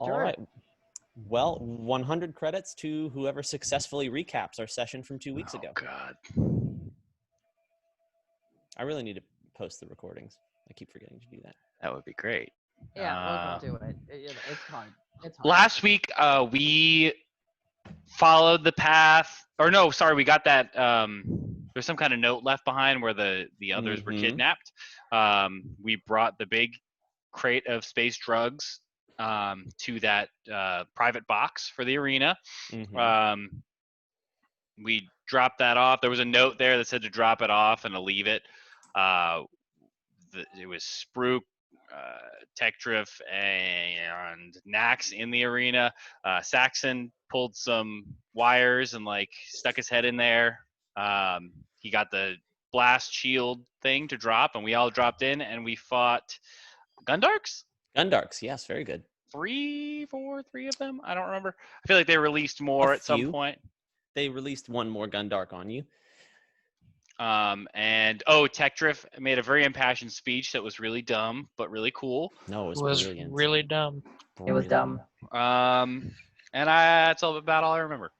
All right. Well, 100 credits to whoever successfully recaps our session from 2 weeks ago. God. I really need to post the recordings. I keep forgetting to do that. That would be great. Yeah, we'll do it. It's hard. It's hard. Last week, we followed the path. Or no, sorry, we got that. There's some kind of note left behind where the others were kidnapped. We brought the big crate of space drugs to that private box for the arena. We dropped that off. There was a note there that said to drop it off and to leave it. It was Spruik, Tektrif, and Nax in the arena. Saxon pulled some wires and stuck his head in there. He got the blast shield thing to drop, and we all dropped in, and we fought Gundarks? Gundarks, yes, very good. Three of them? I don't remember. I feel like they released more at some point. They released one more Gundark on you. Tektrif made a very impassioned speech that was really dumb, but really cool. No, it was brilliant. really dumb. It was dumb. That's about all I remember.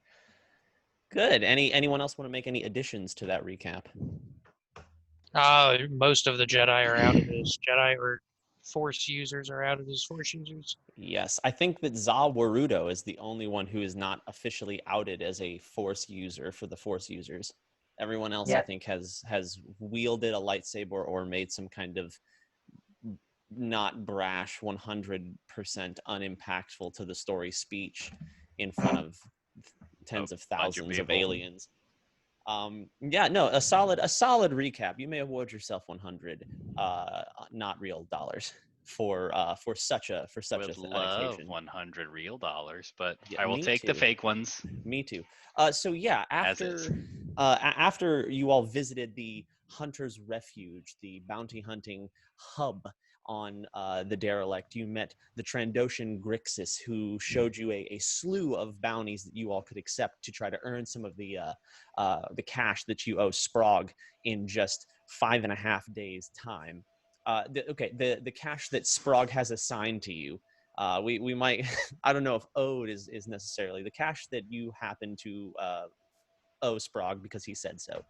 Good. Anyone else want to make any additions to that recap? Most of the Jedi are outed as Jedi, or Force users are outed as Force users. Yes, I think that Za Warudo is the only one who is not officially outed as a Force user for the Force users. Everyone else, I think, has wielded a lightsaber or made some kind of not brash, 100% unimpactful to the story speech in front of tens of thousands of aliens. A solid recap. You may award yourself 100 not real dollars for such a occasion. 100 real dollars, but yeah, I will take the fake ones. Me too. After you all visited the Hunter's Refuge, the bounty hunting hub on the derelict, you met the Trandoshan Grixis, who showed you a slew of bounties that you all could accept to try to earn some of the cash that you owe Sprague in just 5.5 days' time. The cash that Sprague has assigned to you. We might, I don't know if owed is necessarily the cash that you happen to owe Sprague because he said so.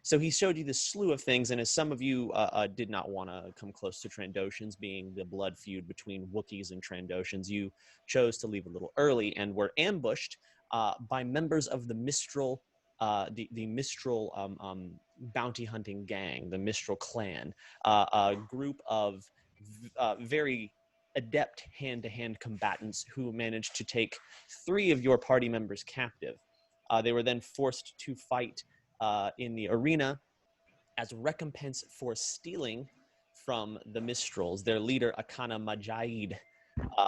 So he showed you this slew of things, and as some of you did not want to come close to Trandoshans, being the blood feud between Wookiees and Trandoshans, you chose to leave a little early and were ambushed by members of the Mistral, the Mistral bounty hunting gang, the Mistral clan, a group of very adept hand-to-hand combatants who managed to take 3 of your party members captive. They were then forced to fight in the arena as recompense for stealing from the Mistrals. Their leader, Akana Majid,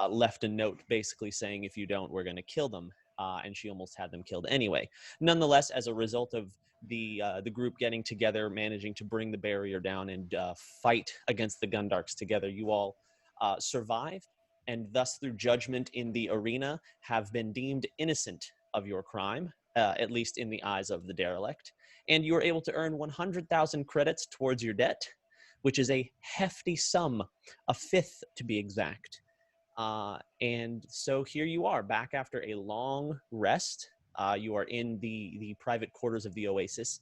left a note basically saying, if you don't, we're going to kill them. And she almost had them killed anyway. Nonetheless, as a result of the group getting together, managing to bring the barrier down and fight against the Gundarks together, you all survived, and thus through judgment in the arena have been deemed innocent of your crime, at least in the eyes of the derelict. And you are able to earn 100,000 credits towards your debt, which is a hefty sum, a fifth to be exact. And so here you are, back after a long rest. You are in the private quarters of the Oasis.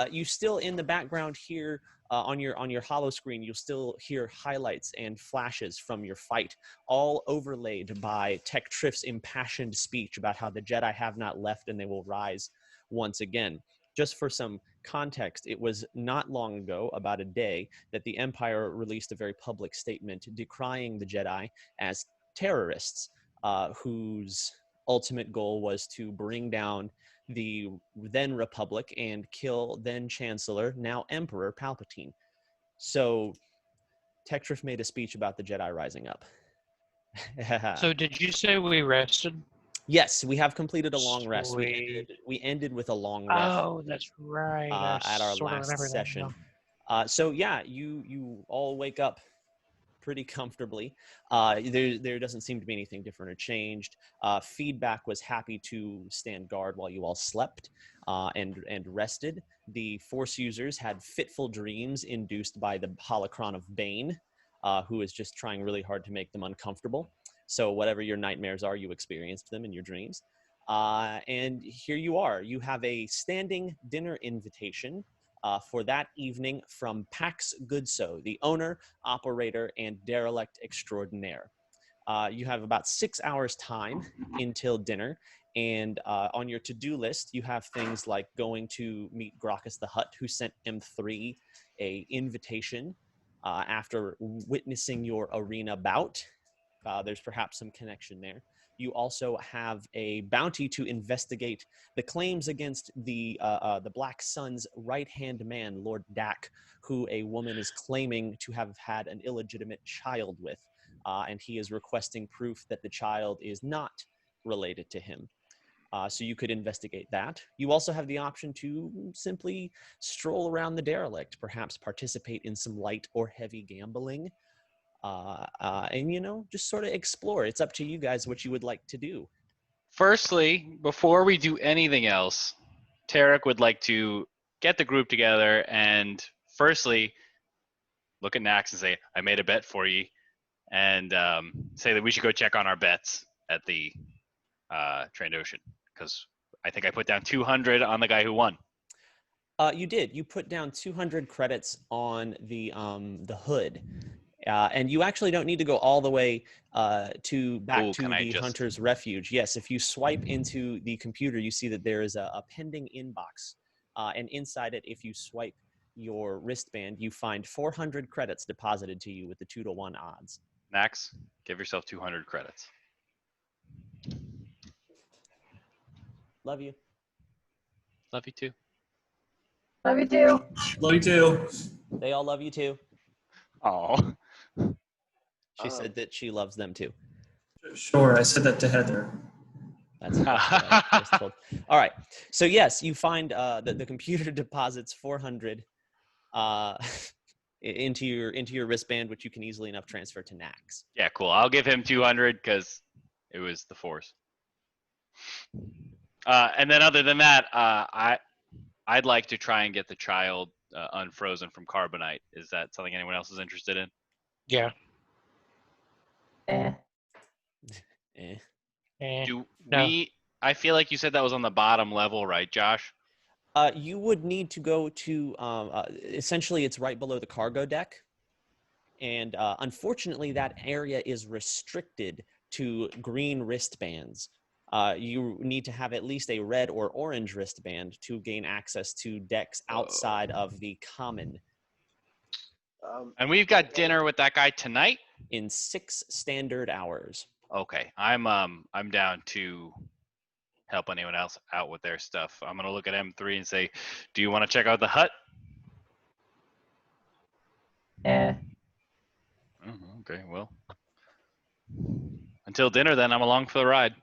You still in the background here on your holo screen, you'll still hear highlights and flashes from your fight, all overlaid by Tektrif's impassioned speech about how the Jedi have not left and they will rise once again. Just for some context, it was not long ago, about a day, that the Empire released a very public statement decrying the Jedi as terrorists, whose ultimate goal was to bring down the then Republic and kill then Chancellor, now Emperor Palpatine. So Tektrif made a speech about the Jedi rising up. So did you say we rested? Yes, we have completed a long rest. Sweet. We ended with a long rest. Oh, that's right. At our last session. So yeah, you all wake up pretty comfortably. There doesn't seem to be anything different or changed. Feedback was happy to stand guard while you all slept and rested. The Force users had fitful dreams induced by the holocron of Bane, who is just trying really hard to make them uncomfortable. So whatever your nightmares are, you experienced them in your dreams. And here you are. You have a standing dinner invitation for that evening from Pax Goodso, the owner, operator, and derelict extraordinaire. You have about 6 hours time until dinner. And on your to-do list, you have things like going to meet Grokkus the Hutt, who sent M3 a invitation after witnessing your arena bout. There's perhaps some connection there. You also have a bounty to investigate the claims against the Black Sun's right-hand man, Lord Dak, who a woman is claiming to have had an illegitimate child with, and he is requesting proof that the child is not related to him. So you could investigate that. You also have the option to simply stroll around the derelict, perhaps participate in some light or heavy gambling, and, you know, just sort of explore. It's up to you guys what you would like to do. Firstly, before we do anything else, Tarek would like to get the group together and firstly look at Nax and say, I made a bet for you, and say that we should go check on our bets at the Trandoshan, because I think I put down 200 on the guy who won. You did. You put down 200 credits on the hood. And you actually don't need to go all the way back to the Hunter's Refuge. Yes, if you swipe into the computer, you see that there is a pending inbox. And inside it, if you swipe your wristband, you find 400 credits deposited to you with the 2-to-1 odds. Nax, give yourself 200 credits. Love you. Love you too. Love you too. Love you too. They all love you too. Oh. She said that she loves them too. Sure, I said that to Heather. That's what I just told. All right. So yes, you find that the computer deposits 400 into your wristband, which you can easily enough transfer to Nax. Yeah, cool. I'll give him 200 because it was the force. And then other than that, I'd like to try and get the child unfrozen from carbonite. Is that something anyone else is interested in? Yeah. Eh. I feel like you said that was on the bottom level, right, Josh? You would need to go to, essentially it's right below the cargo deck. And unfortunately, that area is restricted to green wristbands. You need to have at least a red or orange wristband to gain access to decks outside of the common. And we've got dinner with that guy tonight? In 6 standard hours. Okay, I'm down to help anyone else out with their stuff. I'm gonna look at M3 and say, do you want to check out the hut? Eh. Okay, well, until dinner then, I'm along for the ride.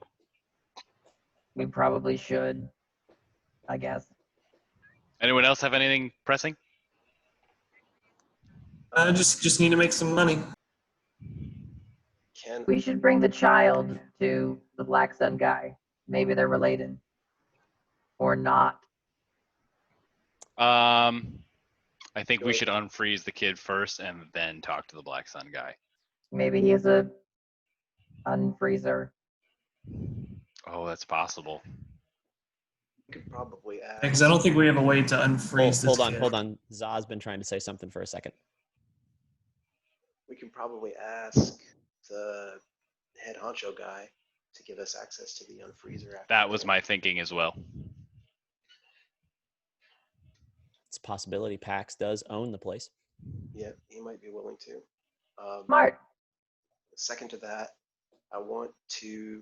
We probably should, I guess. Anyone else have anything pressing? I just need to make some money. We should bring the child to the Black Sun guy. Maybe they're related. Or not. I think we should unfreeze the kid first and then talk to the Black Sun guy. Maybe he's a unfreezer. Oh, that's possible. We could probably ask. Because I don't think we have a way to unfreeze this kid. Hold on. Zah's been trying to say something for a second. We can probably ask the head honcho guy to give us access to the unfreezer. That was my thinking as well. It's a possibility. Pax does own the place. Yeah, he might be willing to. Smart. Second to that, I want to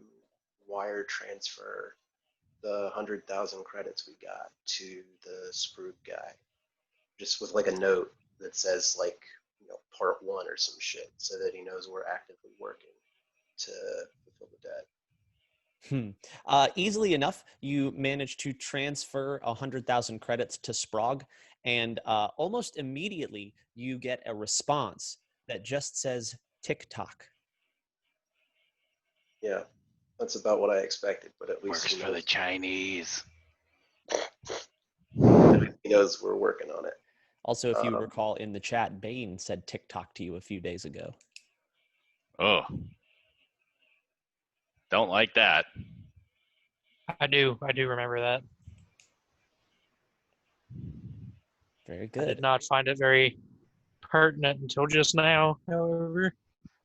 wire transfer the 100,000 credits we got to the Spruik guy, just with like a note that says like, you know, part 1 or some shit, so that he knows we're actively working to fulfill the debt. Easily enough, you manage to transfer 100,000 credits to Sprague, and almost immediately you get a response that just says TikTok. Yeah, that's about what I expected, but at least Works for the Chinese. He knows we're working on it. Also, if you recall in the chat, Bane said TikTok to you a few days ago. Oh. Don't like that. I do remember that. Very I did good. not find it very pertinent until just now, however.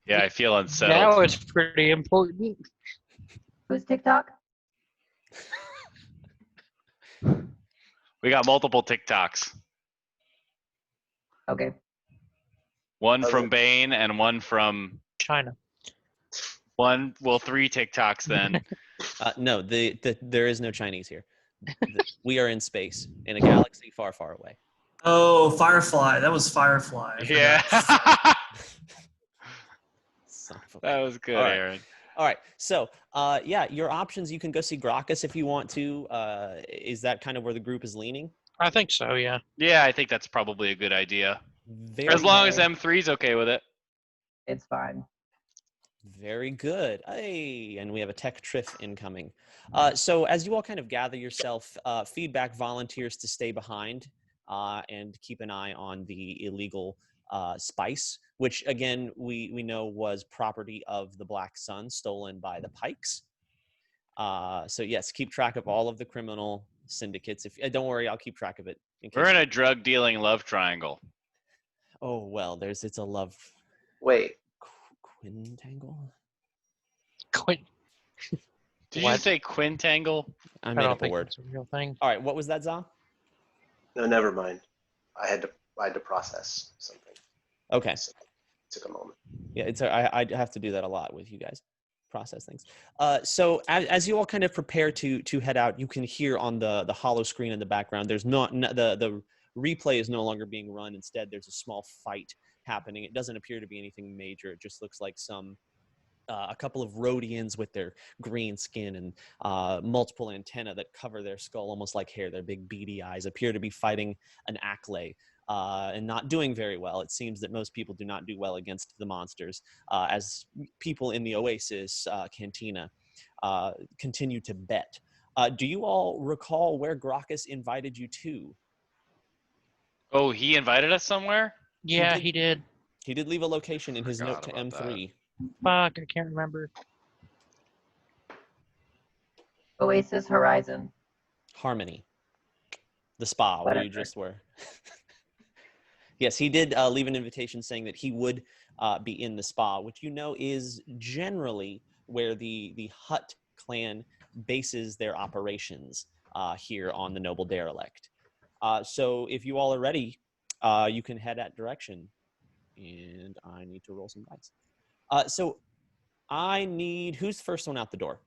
Yeah, I feel unsettled. Now it's pretty important. Who's TikTok? We got multiple TikToks. Okay. One from Bane and one from China. three TikToks then. No, there is no Chinese here. We are in space, in a galaxy far, far away. Oh, Firefly. That was Firefly. I Yeah. forgot. Son of a- That was good, All right. Aaron. All right. So, yeah, your options, you can go see Grokkus if you want to. Is that kind of where the group is leaning? I think so, yeah. Yeah, I think that's probably a good idea. Very, As long as good. M3's okay with it. It's fine. very good. Hey, and we have a tech triff incoming. So as you all kind of gather yourself, feedback volunteers to stay behind and keep an eye on the illegal spice, which again, we know was property of the Black Sun, stolen by the Pikes. So yes, keep track of all of the criminal syndicates. If don't worry, I'll keep track of it. We're in a drug dealing love triangle. Oh well, it's a love Wait, quintangle. Quit. Did What? you say quintangle? I I made don't up a think word. that's a real thing. All right, what was that, Za? no, never mind. I had to process something. Okay. So it took a moment. Yeah, I have to do that a lot with you guys, process things. So as you all kind of prepare to head out, you can hear on the hollow screen in the background. There's the replay is no longer being run. Instead, there's a small fight happening. It doesn't appear to be anything major. It just looks like a couple of Rhodians with their green skin and multiple antennae that cover their skull almost like hair. Their big beady eyes appear to be fighting an Acklay. And not doing very well. It seems that most people do not do well against the monsters, as people in the Oasis cantina continue to bet. Do you all recall where Grokkus invited you to? Oh, he invited us somewhere? Yeah, he did. He did leave a location in his Forgot note to about M3. Fuck, I can't remember. Oasis Horizon. Harmony. The spa where you Whatever. just were. Yes, he did leave an invitation saying that he would be in the spa, which you know is generally where the Hutt clan bases their operations here on the Noble Derelict. So if you all are ready, you can head that direction. And I need to roll some dice. So I need, who's the first one out the door?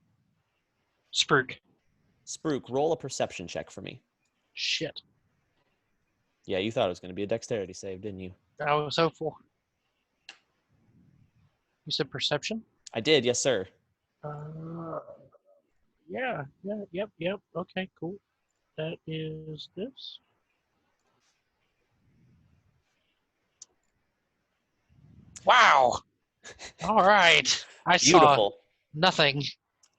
Spruik. Spruik, roll a perception check for me. Shit. Yeah, you thought it was going to be a dexterity save, didn't you? I was hopeful. You said perception? I did, yes, sir. Yeah, yep. Okay, cool. That is this. Wow. All right. I saw Beautiful. nothing.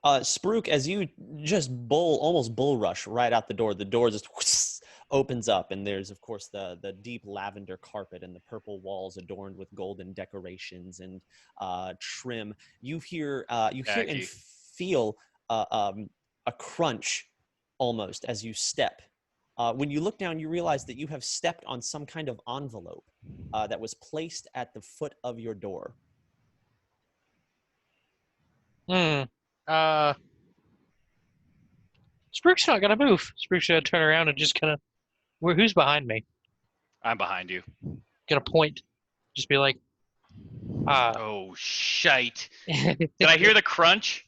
Spruik, as you just almost bull rush right out the door just whoosh, opens up, and there's, of course, the deep lavender carpet and the purple walls adorned with golden decorations and trim. You hear and feel a crunch almost as you step. When you look down, you realize that you have stepped on some kind of envelope that was placed at the foot of your door. Spruik's not gonna move. Spruik's gonna turn around and just kind of, who's behind me? I'm behind you. Gonna point. Just be like, Oh, shite. Did I hear the crunch?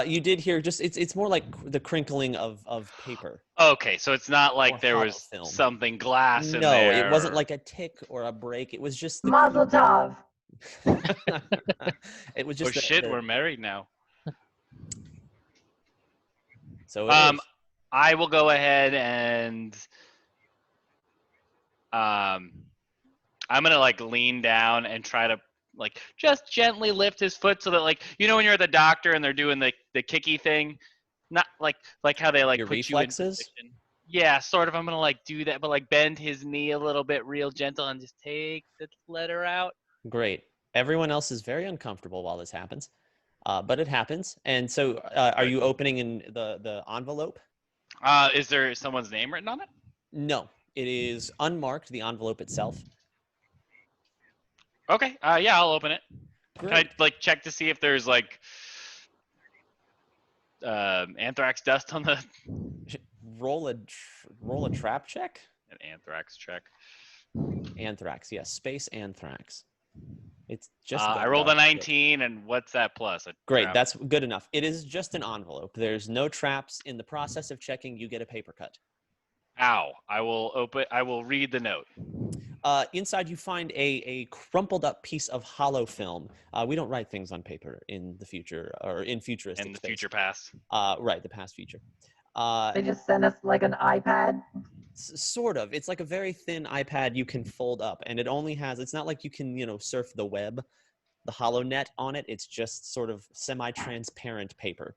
You did hear it's more like the crinkling of paper. Okay, so it's not like Or there hollow was film. something glass in No, there. it wasn't like a tick or a break. It was just Mazel tov. it was Oh just shit, we're married now. So it is. I will go ahead and I'm gonna like lean down and try to like just gently lift his foot so that like when you're at the doctor and they're doing the kicky thing, not like how they like Your put reflexes? you in position. Yeah, sort of. I'm gonna like do that, but like bend his knee a little bit, real gentle, and just take the letter out. Great. Everyone else is very uncomfortable while this happens. but it happens. And so, are you opening in the envelope? Is there someone's name written on it? No, it is unmarked. The envelope itself. Okay. Yeah, I'll open it. Great. Can I like check to see if there's like anthrax dust on the roll a trap check? an anthrax check? Anthrax, yes, space anthrax. It's just I rolled a 19, and what's that plus? A Great, trap? that's good enough. It is just an envelope. There's no traps. In the process of checking, you get a paper cut. Ow! I will read the note. Inside, you find a crumpled up piece of hollow film. We don't write things on paper in the future or in futuristic In the space. future past. Right, the past future. They just sent us like an iPad. Sort of. It's like a very thin iPad you can fold up, and it only has. It's not like you can surf the web, the hollow net on it. It's just sort of semi-transparent paper.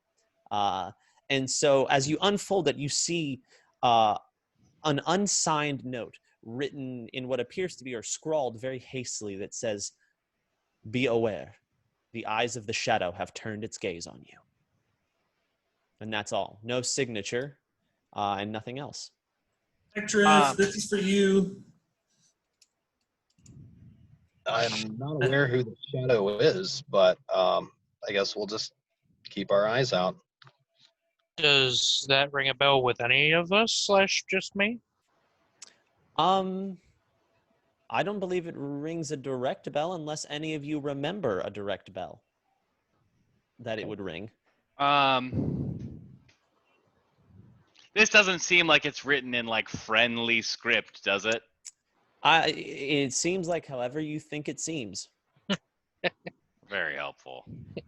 And so as you unfold it, you see an unsigned note written in what appears to be, or scrawled very hastily, that says, "Be aware, the eyes of the shadow have turned its gaze on you." And that's all. No signature, and nothing else. Drift, this is for you. I'm not aware who the shadow is, but I guess we'll just keep our eyes out. Does that ring a bell with any of us / just me? I don't believe it rings a direct bell unless any of you remember a direct bell that it would ring. This doesn't seem like it's written in like friendly script, does it? It seems like however you think it seems. Very helpful.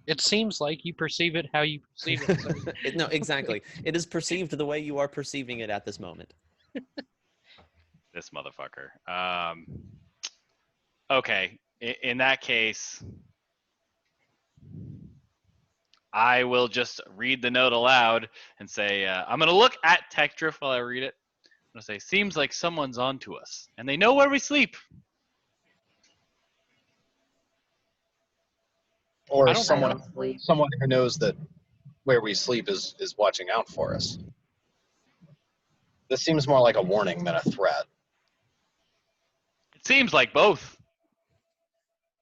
It seems like you perceive it how you perceive it. So. No, exactly. It is perceived the way you are perceiving it at this moment. This motherfucker. Okay. In that case, I will just read the note aloud and say, I'm going to look at Tech Drift while I read it. I'm going to say, seems like someone's on to us, and they know where we sleep. Or I someone don't sleep. who knows that where we sleep is watching out for us. This seems more like a warning than a threat. It seems like both.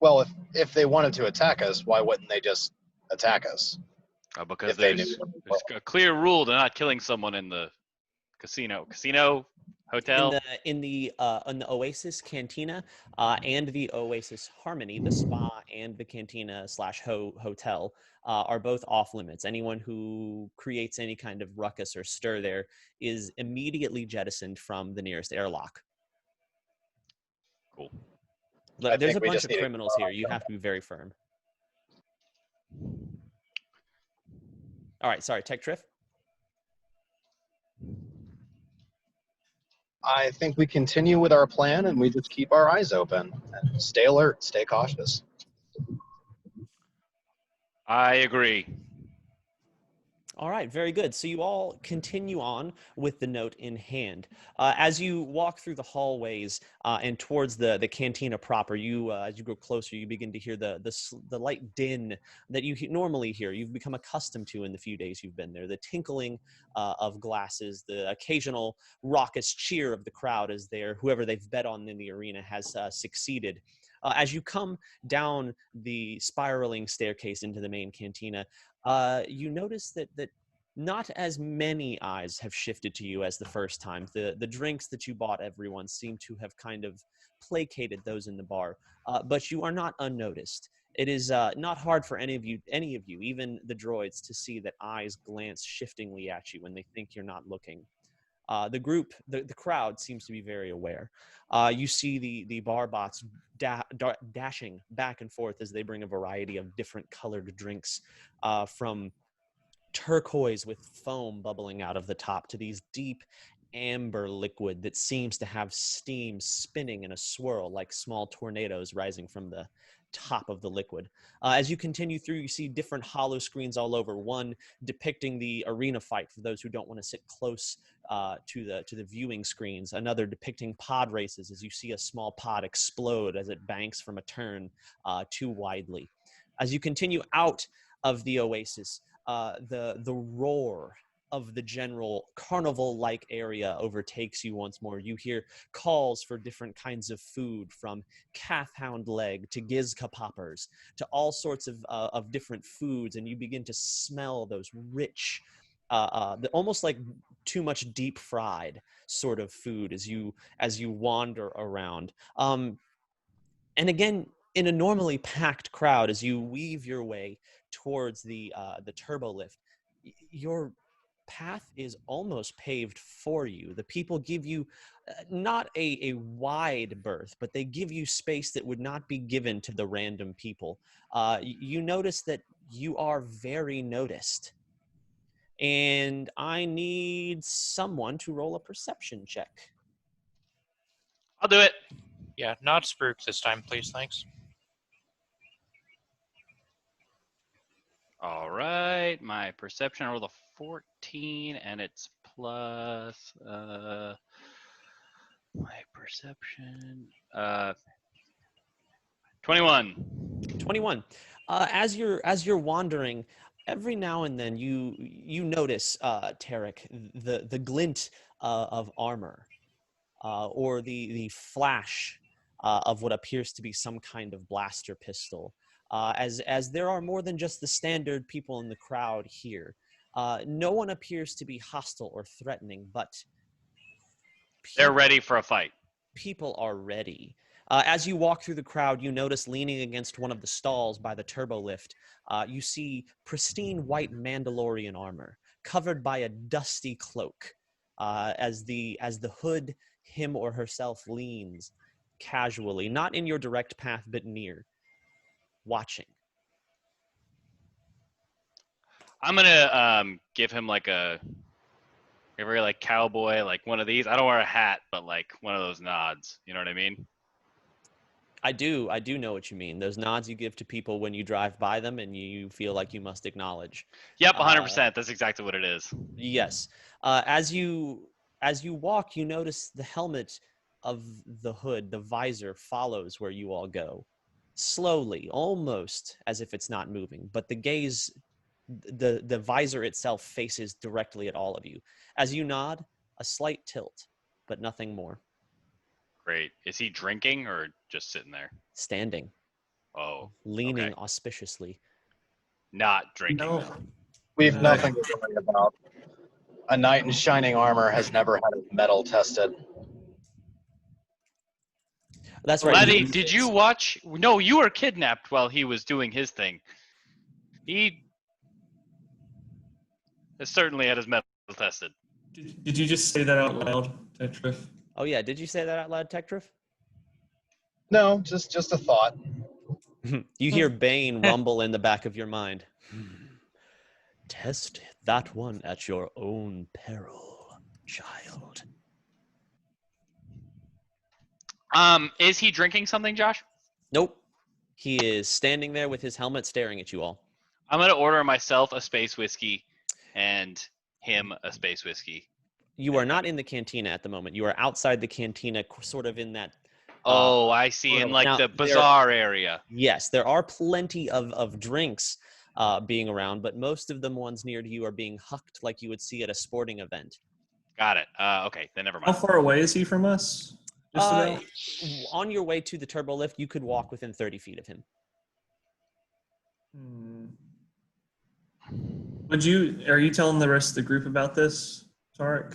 Well, if they wanted to attack us, why wouldn't they just attack us? Because If they there's knew. a clear rule to not killing someone in the casino, hotel. In the Oasis Cantina and the Oasis Harmony, the spa and the cantina / hotel are both off limits. Anyone who creates any kind of ruckus or stir there is immediately jettisoned from the nearest airlock. Cool. Look, there's a we bunch just of need to criminals here. You have to be very firm. All right, sorry, Tech Drift. I think we continue with our plan and we just keep our eyes open and stay alert, stay cautious. I agree. All right, very good. So you all continue on with the note in hand. As you walk through the hallways and towards the cantina proper, as you grow closer, you begin to hear the light din that you normally hear. You've become accustomed to in the few days you've been there. The tinkling of glasses, the occasional raucous cheer of the crowd as whoever they've bet on in the arena has succeeded. As you come down the spiraling staircase into the main cantina, you notice that not as many eyes have shifted to you as the first time. The drinks that you bought everyone seem to have kind of placated those in the bar, but you are not unnoticed. It is not hard for any of you, even the droids, to see that eyes glance shiftingly at you when they think you're not looking. The crowd seems to be very aware. You see the bar bots dashing back and forth as they bring a variety of different colored drinks, from turquoise with foam bubbling out of the top to these deep amber liquid that seems to have steam spinning in a swirl like small tornadoes rising from the top of the liquid. As you continue through, you see different hollow screens all over, one depicting the arena fight for those who don't want to sit close to the viewing screens, another depicting pod races as you see a small pod explode as it banks from a turn too widely. As you continue out of the oasis, the roar of the general carnival-like area overtakes you once more. You hear calls for different kinds of food, from calf hound leg to gizka poppers to all sorts of different foods, and you begin to smell those rich, almost like too much deep fried sort of food as you wander around. And again, in a normally packed crowd, as you weave your way towards the turbo lift, your path is almost paved for you. The people give you not a wide berth, but they give you space that would not be given to the random people. You notice that you are very noticed. And I need someone to roll a perception check. I'll do it. Yeah, not Spruik this time, please. Thanks. All right, my perception, I rolled a 14, and it's plus my perception 21. 21. As you're wandering, every now and then you notice, Tarek, the glint of armor, or the flash of what appears to be some kind of blaster pistol. As there are more than just the standard people in the crowd here. No one appears to be hostile or threatening, but They're ready for a fight. people are ready. As you walk through the crowd, you notice leaning against one of the stalls by the turbo lift, you see pristine white Mandalorian armor covered by a dusty cloak. As the hood, him or herself, leans casually, not in your direct path, but near, watching. I'm gonna give him like a very like cowboy, like one of these. I don't wear a hat, but like one of those nods. You know what I mean? I do know what you mean. Those nods you give to people when you drive by them and you feel like you must acknowledge. Yep, 100%. That's exactly what it is. Yes. As you walk, you notice the helmet of the hood, the visor, follows where you all go. Slowly, almost as if it's not moving, but the gaze, the visor itself faces directly at all of you. As you nod, a slight tilt, but nothing more. Great. Is he drinking or just sitting there? Standing, Oh, leaning okay. auspiciously. Not drinking. No. Then. We've nothing to worry about. A knight in shining armor has never had his metal tested. That's right. Laddie, did you watch? No, you were kidnapped while he was doing his thing. He has certainly had his metal tested. Did you just say that out loud, Tetra? Oh yeah, did you say that out loud, Tektrif? No, just a thought. You hear Bane rumble in the back of your mind. Test that one at your own peril, child. Is he drinking something, Josh? Nope. He is standing there with his helmet staring at you all. I'm gonna order myself a space whiskey and him a space whiskey. You are not in the cantina at the moment. You are outside the cantina, sort of in that... Oh, I see. In like now, the bazaar area. Yes, there are plenty of drinks being around, but most of the ones near to you are being hucked like you would see at a sporting event. Got it. Okay, then never How mind. far away is he from us? Just about? On your way to the turbo lift, you could walk within 30 feet of him. Are you telling the rest of the group about this, Tarek?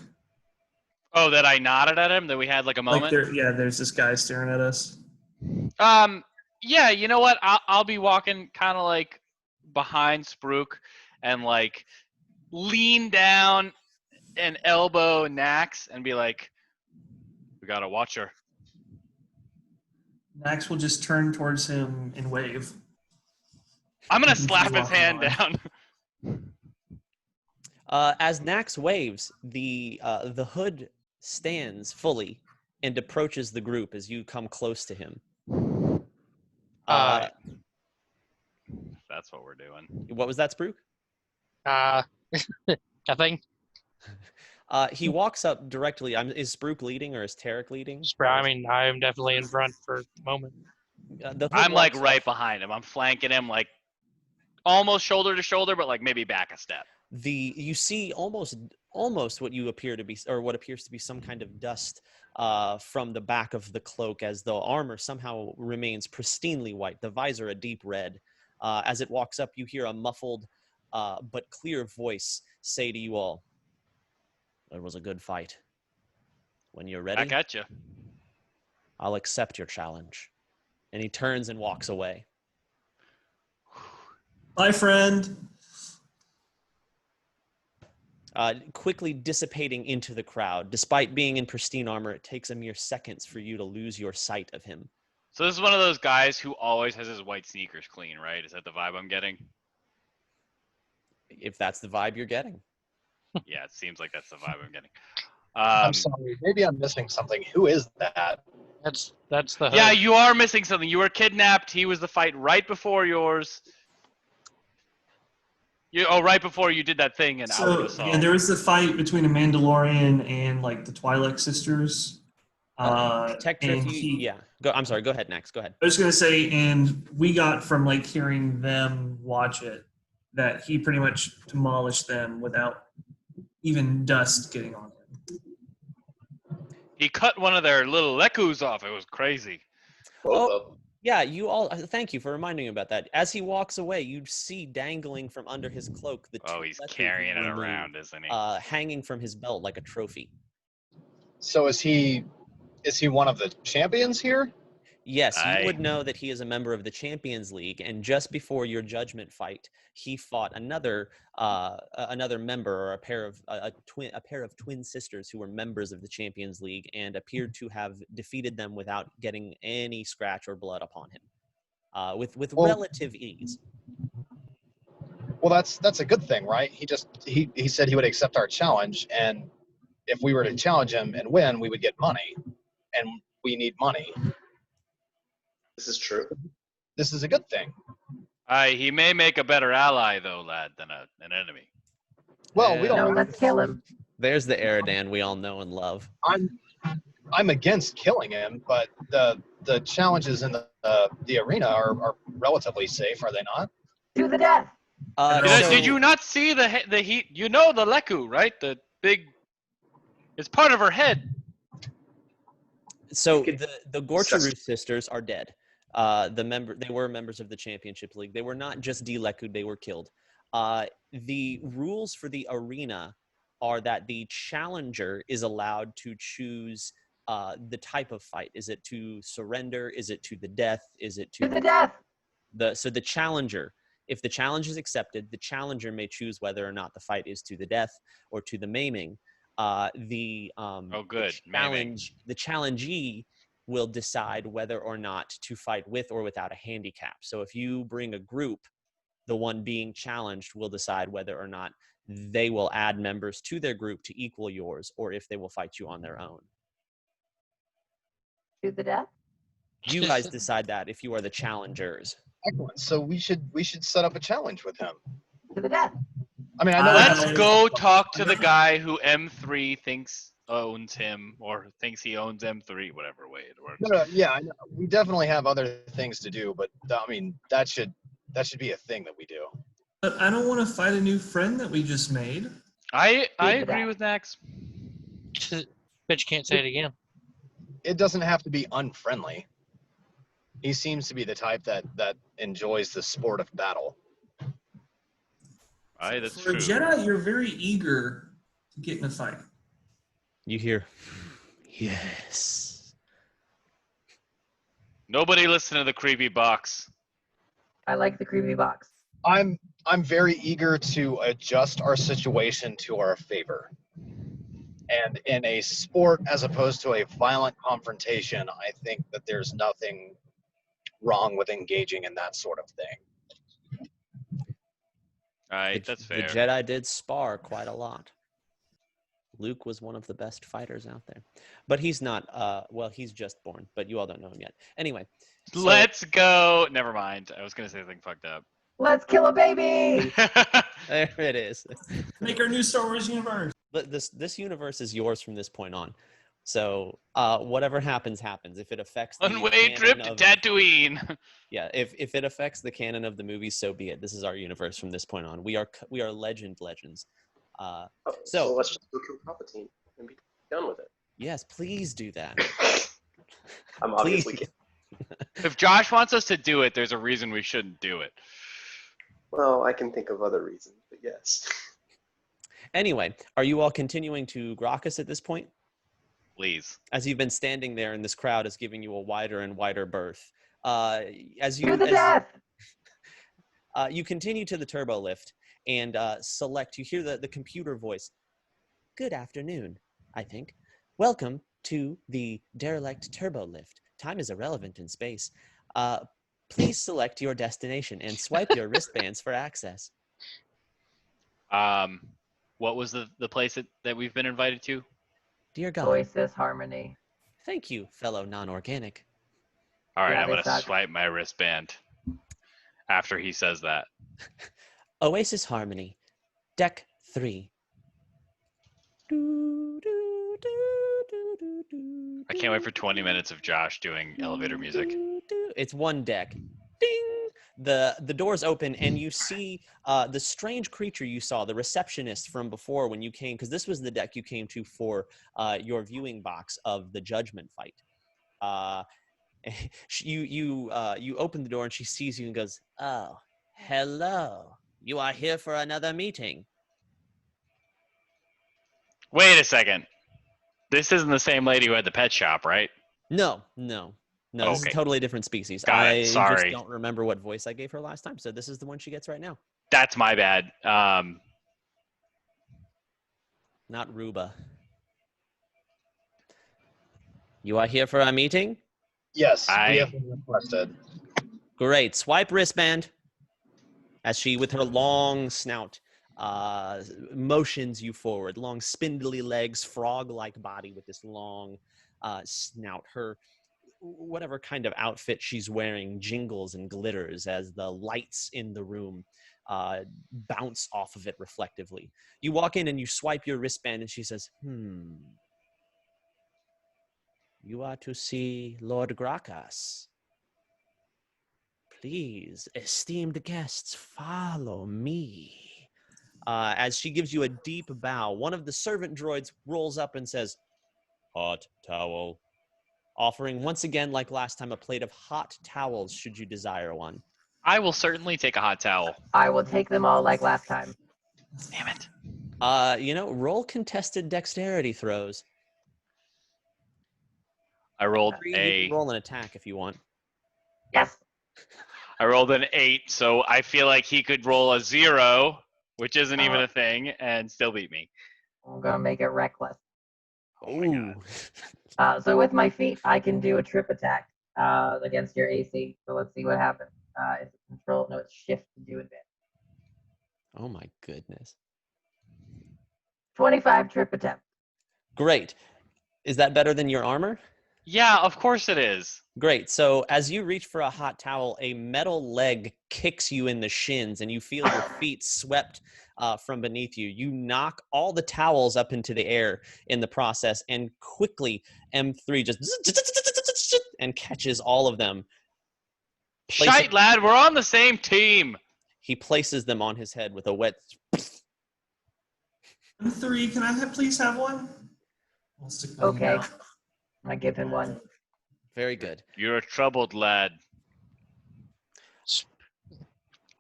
Oh, that I nodded at him. That we had like a moment. There's this guy staring at us. Yeah. You know what? I'll be walking kind of like behind Spruik and like lean down and elbow Nax and be like, "We gotta watch her." Max will just turn towards him and wave. I'm gonna slap his hand down. As Nax waves, the hood stands fully and approaches the group as you come close to him. That's what we're doing. What was that, Spruik? Nothing. He walks up directly. Is Spruik leading or is Tarek leading? I mean, I am definitely in front for the moment. The hood I'm like walks right up. behind him. I'm flanking him like almost shoulder to shoulder, but like maybe back a step. You see almost what you appear to be, or what appears to be some kind of dust from the back of the cloak, as the armor somehow remains pristinely white, the visor a deep red. As it walks up, you hear a muffled but clear voice say to you all, "It was a good fight. When you're ready, Back at you. I'll accept your challenge." And he turns and walks away. Bye, friend. Quickly dissipating into the crowd. Despite being in pristine armor, it takes a mere seconds for you to lose your sight of him. So this is one of those guys who always has his white sneakers clean, right? Is that the vibe I'm getting? If that's the vibe you're getting. Yeah, it seems like that's the vibe I'm getting. I'm sorry. Maybe I'm missing something. Who is that? That's the Yeah, Hutt. you are missing something. You were kidnapped. He was the fight right before yours. Right before you did that thing and out of So the song. yeah, there was the fight between a Mandalorian and like the Twi'lek sisters. Tech and Drift, yeah. I'm sorry. Go ahead, Max. Go ahead. I was gonna say, and we got from like hearing them watch it that he pretty much demolished them without even dust getting on him. He cut one of their little lecus off. It was crazy. Both of them. Yeah, you all. Thank you for reminding me about that. As he walks away, you see dangling from under his cloak the. Oh, two he's letters carrying it removed, around, isn't he? hanging from his belt like a trophy. So is he one of the champions here? Yes, you Aye. would know that he is a member of the Champions League, and just before your judgment fight, he fought another member, or a pair of twin sisters who were members of the Champions League, and appeared to have defeated them without getting any scratch or blood upon him, with Well- relative ease. Well, that's a good thing, right? He said he would accept our challenge, and if we were to challenge him and win, we would get money, and we need money. This is true. This is a good thing. He may make a better ally, though, lad, than an enemy. Well, we Yeah. No, don't. let's kill him. There's the Eridan we all know and love. I'm against killing him, but the challenges in the arena are relatively safe, are they not? To the death. Did you not see the heat? You know the leku, right? The big. It's part of her head. So could the Gorcharu sisters are dead. They were members of the Championship League. They were not just delekud, they were killed. The rules for the arena are that the challenger is allowed to choose the type of fight. Is it to surrender? Is it to the death? Is it To the death. So the challenger, if the challenge is accepted, the challenger may choose whether or not the fight is to the death or to the maiming. The challengee will decide whether or not to fight with or without a handicap. So if you bring a group, the one being challenged will decide whether or not they will add members to their group to equal yours, or if they will fight you on their own. To the death. You guys decide that if you are the challengers. Excellent. So we should set up a challenge with him. To the death. I mean, I know. Let's Uh, go talk to the guy who M3 thinks owns him, or thinks he owns M3, whatever way it works. No, yeah, I know. We definitely have other things to do, but I mean, that should be a thing that we do. But I don't want to fight a new friend that we just made. I agree with Max. Bet you can't say it again. It doesn't have to be unfriendly. He seems to be the type that enjoys the sport of battle. Aye, that's For true. a Jedi, you're very eager to get in a fight. You hear, yes. Nobody listen to the creepy box. I like the creepy box. I'm very eager to adjust our situation to our favor. And in a sport as opposed to a violent confrontation, I think that there's nothing wrong with engaging in that sort of thing. Alright, that's fair. The Jedi did spar quite a lot. Luke was one of the best fighters out there. But he's not, he's just born, but you all don't know him yet. Anyway. So, Let's go. Never mind. I was going to say something fucked up. Let's kill a baby. there it is. Make our new Star Wars universe. But this universe is yours from this point on. So whatever happens, happens. If it affects the One-way canon trip to of- Tatooine. Yeah, if it affects the canon of the movies, so be it. This is our universe from this point on. We are legends. So let's just go kill Palpatine and be done with it. Yes, please do that. I'm Please. obviously kidding. If Josh wants us to do it, there's a reason we shouldn't do it. Well, I can think of other reasons, but yes. Anyway, are you all continuing to Grokkus at this point? Please. As you've been standing there and this crowd is giving you a wider and wider berth. As To the death! you continue to the turbo lift and select, you hear the computer voice. Good afternoon, I think. Welcome to the derelict turbo lift. Time is irrelevant in space. Please select your destination and swipe your wristbands for access. What was the place that we've been invited to? Dear God, Oasis Harmony. thank you, fellow non-organic. All right, Yeah, I'm they gonna suck. swipe my wristband after he says that. Oasis Harmony, Deck 3. I can't wait for 20 minutes of Josh doing elevator music. It's one deck. Ding! The doors open and you see the strange creature you saw, the receptionist from before when you came, because this was the deck you came to for your viewing box of the Judgment fight. You open the door and she sees you and goes, "Oh, hello. You are here for another meeting." Wait a second. This isn't the same lady who had the pet shop, right? No, this is a Okay. totally different species. Got it. I Sorry. just don't remember what voice I gave her last time, so this is the one she gets right now. That's my bad. Not Ruba. You are here for a meeting? Yes, I- we have been requested. Great. Swipe wristband. As she, with her long snout, motions you forward. Long, spindly legs, frog-like body with this long snout. Her whatever kind of outfit she's wearing jingles and glitters as the lights in the room bounce off of it reflectively. You walk in and you swipe your wristband and she says, you are to see Lord Grokkus. Please, esteemed guests, follow me. As she gives you a deep bow, one of the servant droids rolls up and says, hot towel. Offering once again, like last time, a plate of hot towels should you desire one. I will certainly take a hot towel. I will take them all like last time. Damn it. Roll contested dexterity throws. I rolled You can a roll an attack if you want. Yes. I rolled an 8, so I feel like he could roll a 0, which isn't even a thing, and still beat me. I'm going to make it reckless. Oh my God. So with my feet, I can do a trip attack against your AC. So let's see what happens. It's control. No, it's shift to do advantage. Oh my goodness. 25 trip attempt. Great. Is that better than your armor? Yeah, of course it is. Great. So as you reach for a hot towel, a metal leg kicks you in the shins and you feel your feet swept from beneath you. You knock all the towels up into the air in the process, and quickly M3 just and catches all of them. Shite, lad, we're on the same team. He places them on his head with a wet... M3, can I please have one? I'll stick my hand Okay. out. I give him one. Very good. You're a troubled lad.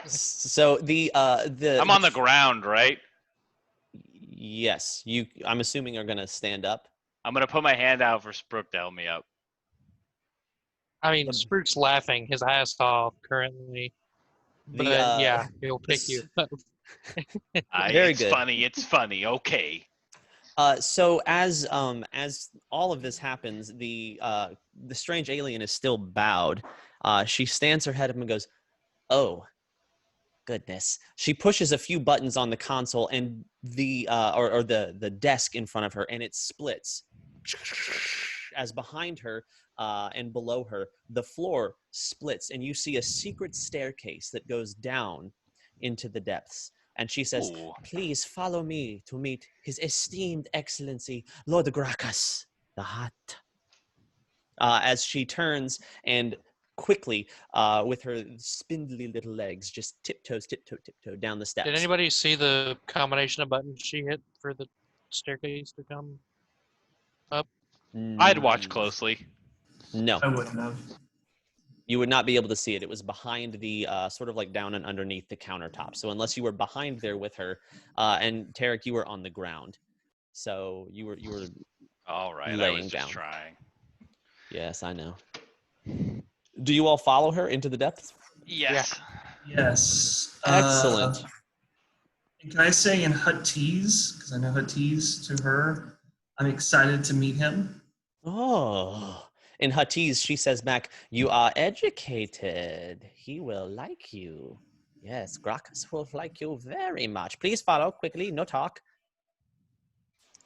So I'm on the ground, right? Yes, I'm assuming are going to stand up. I'm going to put my hand out for Sprook to help me up. I mean, Spruik's laughing his ass off currently. But yeah, he'll pick you up. Very It's good. funny. It's funny. Okay. So as all of this happens, the strange alien is still bowed. She stands her head up and goes, "Oh, goodness." She pushes a few buttons on the console and the desk in front of her, and it splits. As behind her and below her, the floor splits, and you see a secret staircase that goes down into the depths. And she says, Ooh. "Please follow me to meet His esteemed Excellency, Lord Grokkus the the Hutt. As she turns and quickly, with her spindly little legs, just tiptoe down the steps. Did anybody see the combination of buttons she hit for the staircase to come up? I'd watch closely. No. I wouldn't have. You would not be able to see it. It was behind the sort of like down and underneath the countertop. So unless you were behind there with her, and Tarek, you were on the ground. So you were All right, I laying was just down. trying. Yes, I know. Do you all follow her into the depths? Yes. Yes. Excellent. Can I say in Huttese, because I know Huttese, to her, I'm excited to meet him. Oh. In Huttese, she says back, "You are educated. He will like you. Yes, Grokkus will like you very much. Please follow quickly, no talk."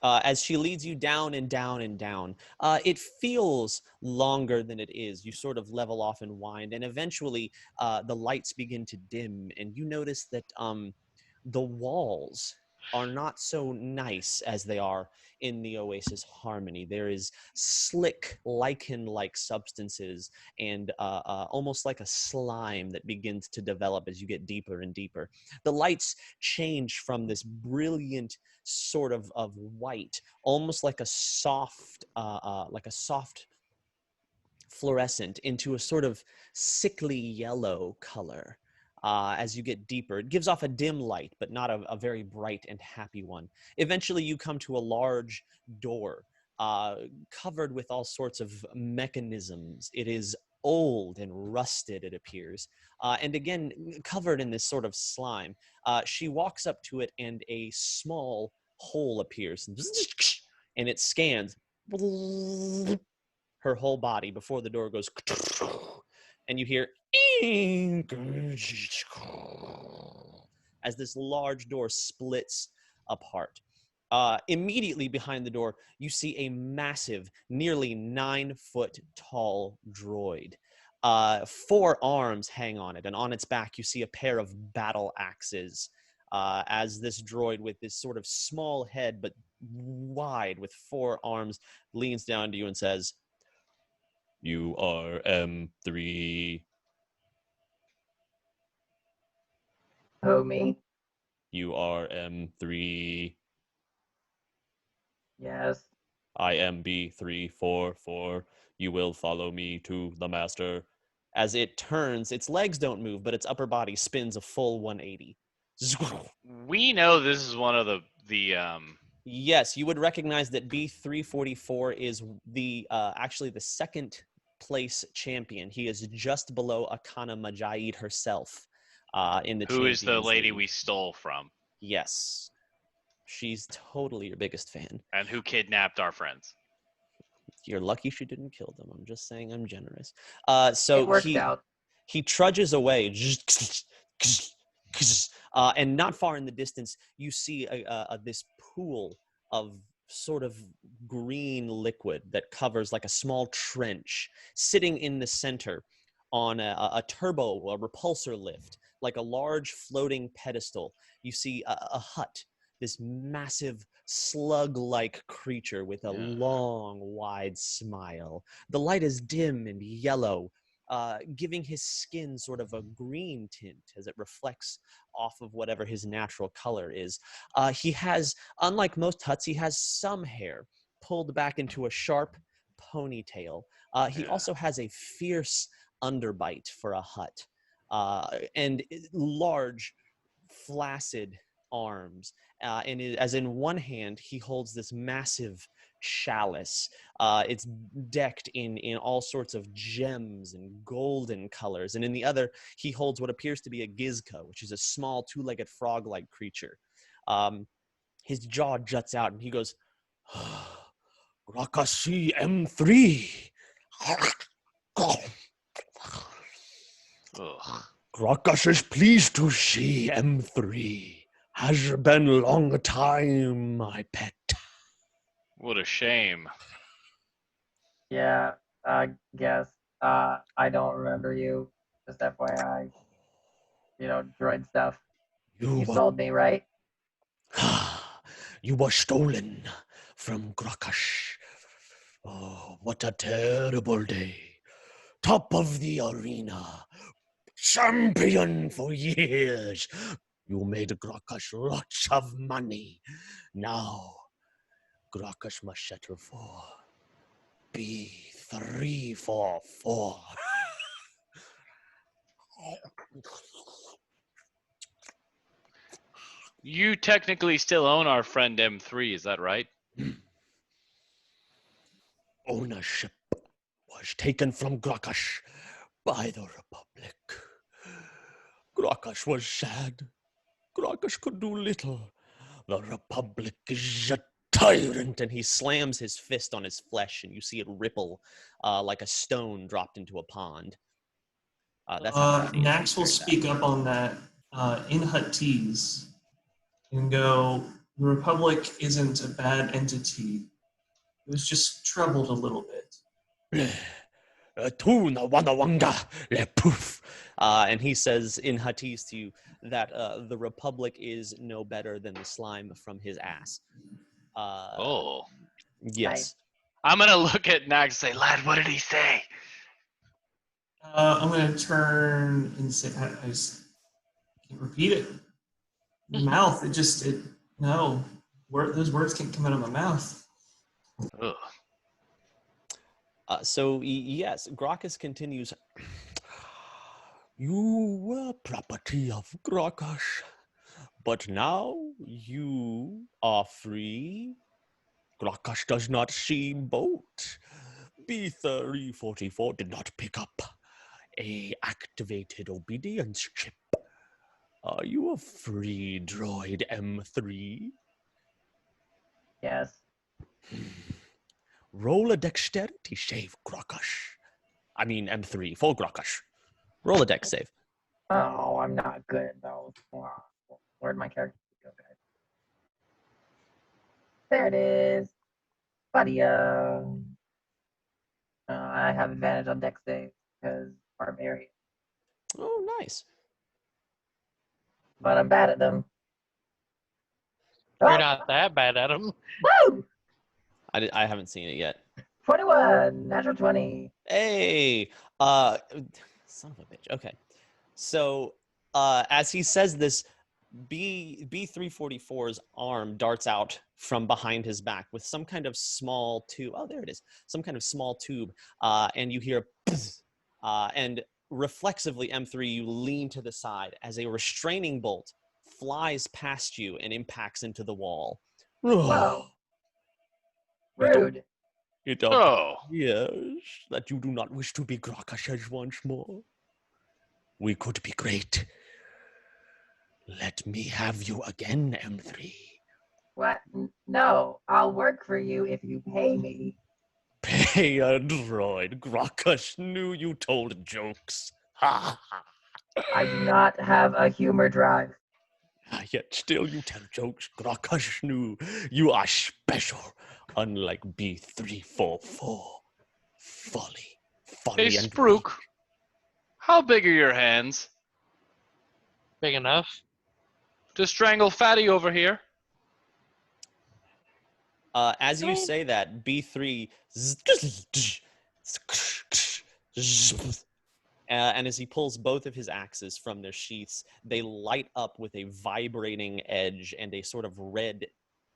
As she leads you down and down and down, it feels longer than it is. You sort of level off and wind, and eventually the lights begin to dim, and you notice that the walls are not so nice as they are in the Oasis Harmony. There is slick lichen-like substances and almost like a slime that begins to develop as you get deeper and deeper. The lights change from this brilliant sort of white, almost like a soft fluorescent, into a sort of sickly yellow color. As you get deeper, it gives off a dim light, but not a very bright and happy one. Eventually, you come to a large door covered with all sorts of mechanisms. It is old and rusted, it appears, and again, covered in this sort of slime. She walks up to it, and a small hole appears, and it scans her whole body before the door goes, and you hear as this large door splits apart. Immediately behind the door, you see a massive, nearly 9-foot tall droid. 4 arms hang on it, and on its back you see a pair of battle axes. As this droid, with this sort of small head but wide with 4 arms, leans down to you and says, "You are M3. Oh, me? You are M3. Yes. I am B344. You will follow me to the master." As it turns, its legs don't move, but its upper body spins a full 180. We know this is one of the Yes, you would recognize that B344 is the actually the second place champion. He is just below Akana Majid herself in the who is the Champions lady League. we stole from Yes. She's totally your biggest fan. and who kidnapped our friends. You're lucky she didn't kill them. I'm just saying I'm generous. It So worked out. he trudges away. And not far in the distance, you see this pool of sort of green liquid that covers like a small trench. Sitting in the center on a repulsor lift, like a large floating pedestal, you see a hut, this massive slug-like creature with a long, wide smile. The light is dim and yellow, giving his skin sort of a green tint as it reflects off of whatever his natural color is. He has, unlike most Hutts, he has some hair pulled back into a sharp ponytail. He also has a fierce underbite for a Hutt, and large, flaccid arms. And as in one hand, he holds this massive chalice. It's decked in all sorts of gems and golden colors. And in the other, he holds what appears to be a gizka, which is a small 2-legged frog-like creature. His jaw juts out, and he goes, "Grokkus M3. Ugh. Grokkus is pleased to see M3. Has been a long time, my pet." What a shame. Yeah, I guess. I don't remember you. Just FYI. Droid stuff. You sold me, right? You were stolen from Grokkus. Oh, what a terrible day. Top of the arena. Champion for years. You made Grokkus lots of money. Now, Grokkus must settle for B344. You technically still own our friend M3, is that right? Ownership was taken from Grokkus by the Republic. Grokkus was sad. Grokkus could do little. The Republic is a tyrant, and he slams his fist on his flesh, and you see it ripple like a stone dropped into a pond. That's how Nax will speak up on that in Huttese and go, the Republic isn't a bad entity. It was just troubled a little bit. Tuna wanawanga le poof. And he says in Huttese to you that the Republic is no better than the slime from his ass. Oh. Yes. I'm going to look at Nax and say, lad, what did he say? I'm going to turn and say, I just can't repeat it. Mouth, those words can't come out of my mouth. Ugh. So yes, Grokkus continues. You were property of Grokkus, but now you are free. Grokkus does not seem boat. B344 did not pick up a activated obedience chip. Are you a free droid, M3? Yes. Roll a dexterity save, Grokkus. I mean M3 for Grokkus. Roll a dex save. Oh, I'm not good at those. Where'd my character go, guys? There it is. Buddy, I have advantage on dex saves because barbarian, Oh, nice. but I'm bad at them. You're Oh, not that bad at them. woo! I haven't seen it yet. 21, natural 20. Hey, son of a bitch. Okay, so as he says this, B344's arm darts out from behind his back with some kind of small tube. Oh, there it is. Some kind of small tube, and you hear, and reflexively, M3, you lean to the side as a restraining bolt flies past you and impacts into the wall. Whoa. Rude. It Oh. appears that you do not wish to be Grokkus once more. We could be great. Let me have you again, M3. What? No, I'll work for you if you pay me. Pay a droid. Grokkus knew you told jokes. Ha ha. I do not have a humor drive. Yet still you tell jokes. Grokkus knew you are special, unlike B344. Folly. Hey, And Spruik, how big are your hands Big enough. to strangle Fatty over here? As you say that, B3 and as he pulls both of his axes from their sheaths, they light up with a vibrating edge and a sort of red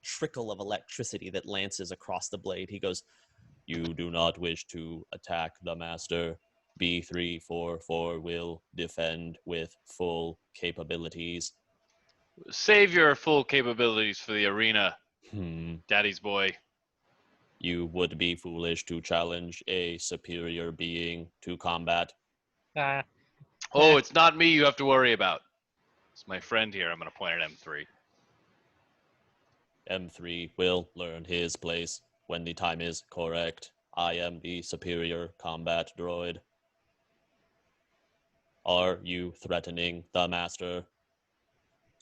trickle of electricity that lances across the blade. He goes, "You do not wish to attack the master. B344 will defend with full capabilities." Save your full capabilities for the arena, Hmm. Daddy's boy. You would be foolish to challenge a superior being to combat. Oh, it's not me you have to worry about. It's my friend here. I'm going to point at M3. M3 will learn his place when the time is correct. I am the superior combat droid. Are you threatening the master?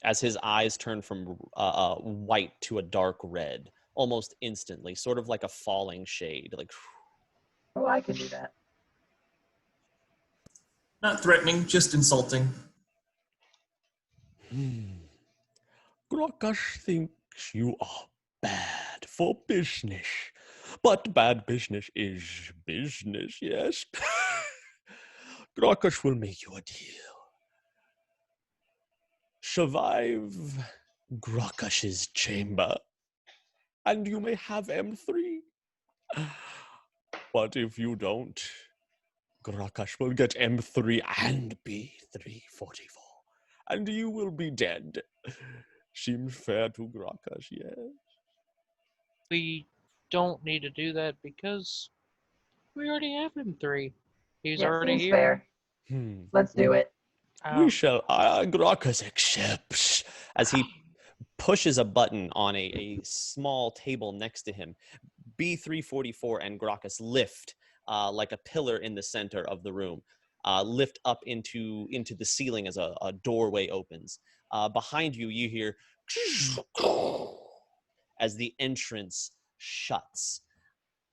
As his eyes turn from white to a dark red, almost instantly, sort of like a falling shade. Like, Oh, I can do that. Not threatening, just insulting. Grokkus thinks you are bad for business, But bad business is business, yes. Grokkus will make you a deal. Survive Grokkus's chamber, and you may have M3. But if you don't, Grokkus will get M3 and B344, and you will be dead. Seems fair to Grokkus, yes? We don't need to do that because we already have him 3. He's Yeah, already seems here. fair. Let's do it. We shall. Grokkus accepts as he pushes a button on a small table next to him. B344 and Grokkus lift like a pillar in the center of the room. Lift up into the ceiling as a doorway opens. Behind you, you hear as the entrance shuts,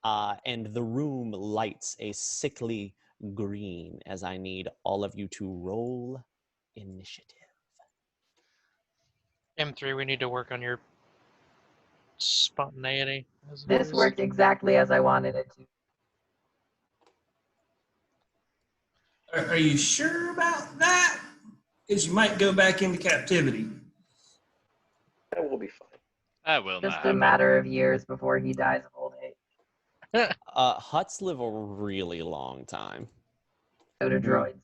and the room lights a sickly green as I need all of you to roll initiative. M3, we need to work on your spontaneity. As it This is. worked exactly as I wanted it to. Are you sure about that? Because you might go back into captivity. That will be fine. That will not Just a happen. matter of years before he dies of old age. Hutts live a really long time. So do droids.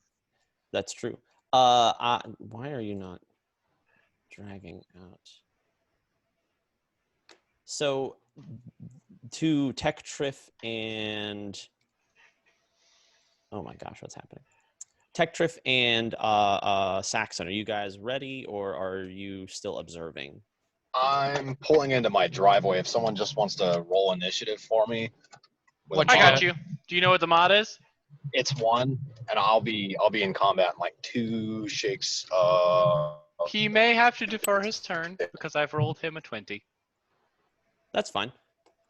That's true. Why are you not dragging out? So, to Tech Triff and oh my gosh, what's happening? Tech Triff and Saxon, are you guys ready, or are you still observing? I'm pulling into my driveway. If someone just wants to roll initiative for me, with What a I mod, got you. Do you know what the mod is? It's 1, and I'll be in combat in like 2 shakes. He may have to defer his turn because I've rolled him a 20. That's fine.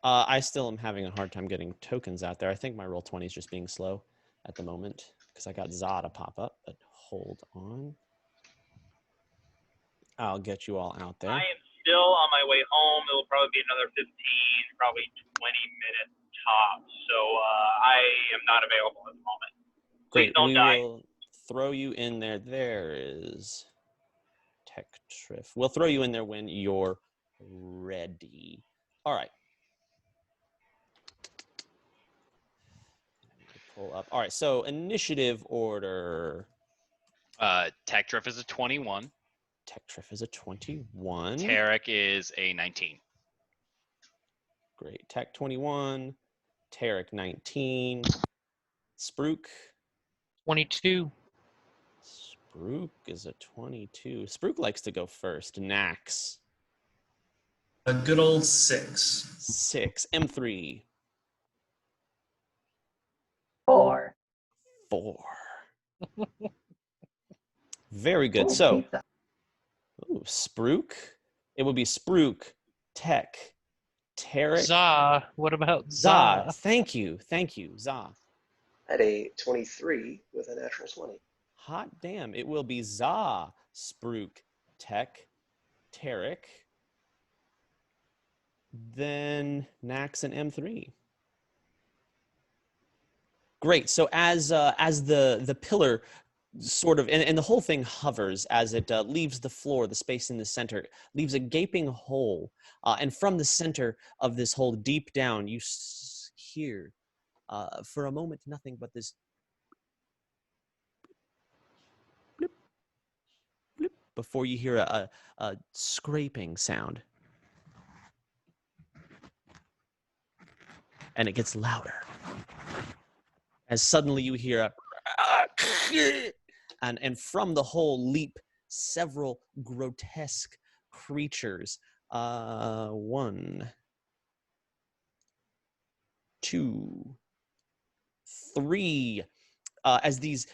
I still am having a hard time getting tokens out there. I think my roll 20 is just being slow at the moment because I got Za to pop up, but hold on. I'll get you all out there. I am still on my way home. It'll probably be another 15, probably 20 minutes tops. So I am not available at the moment. Please Great. don't We die. will throw you in there. There is Tech Triff. We'll throw you in there when you're ready. All right. Pull up. All right. So initiative order. Tech Drift is a 21. Tech Triff is a 21. Tarek is a 19. Great. Tech 21. Tarek 19. Spruik. 22. Spruik is a 22. Spruik likes to go first. Nax. A good old 6. 6. M3. 4. 4. Very good. Ooh, So, pizza. Spruik. It would be Spruik, Tech, Tarek, Za. What about Za. Za? Thank you. Thank you, Za. I had a 23 with a natural 20. Hot damn. It will be Za, Spruik, Tech, Tarek, then Nax and M3. Great. So as the pillar sort of, and the whole thing hovers as it leaves the floor, the space in the center, leaves a gaping hole. And from the center of this hole, deep down, you hear, for a moment, nothing but this blip, blip, before you hear a scraping sound. And it gets louder. As suddenly you hear a and from the hole leap several grotesque creatures. 1, 2, 3. As these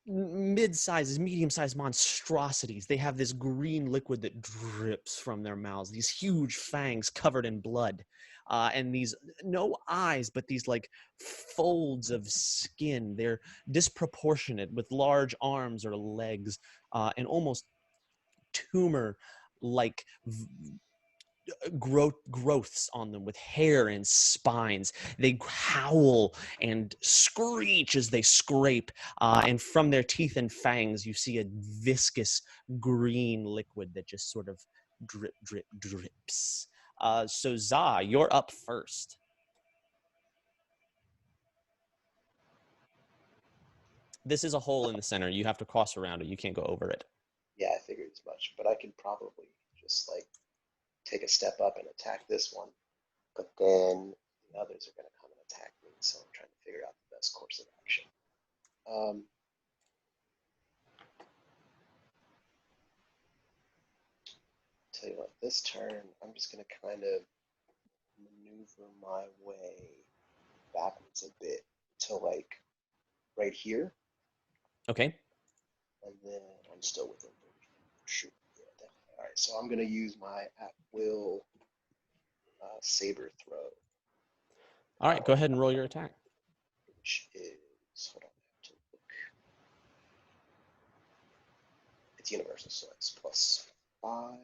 mid-sized, medium-sized monstrosities, they have this green liquid that drips from their mouths. These huge fangs covered in blood. And these, no eyes, but these like folds of skin. They're disproportionate with large arms or legs and almost tumor-like growths on them with hair and spines. They howl and screech as they scrape, and from their teeth and fangs, you see a viscous green liquid that just sort of drip, drip, drips. So Za, you're up first. This is a hole in the center. You have to cross around it. You can't go over it. Yeah, I figured as much, but I could probably just like take a step up and attack this one, but then the others are going to come and attack me, so I'm trying to figure out the best course of action. Tell you what, this turn, I'm just going to kind of maneuver my way backwards a bit to like right here. Okay. And then I'm still within 30 feet. Shoot. Yeah, definitely. All right, so I'm going to use my at-will saber throw. All right, go ahead and roll your attack. Which is, hold on, I have to look. It's universal, so it's +5.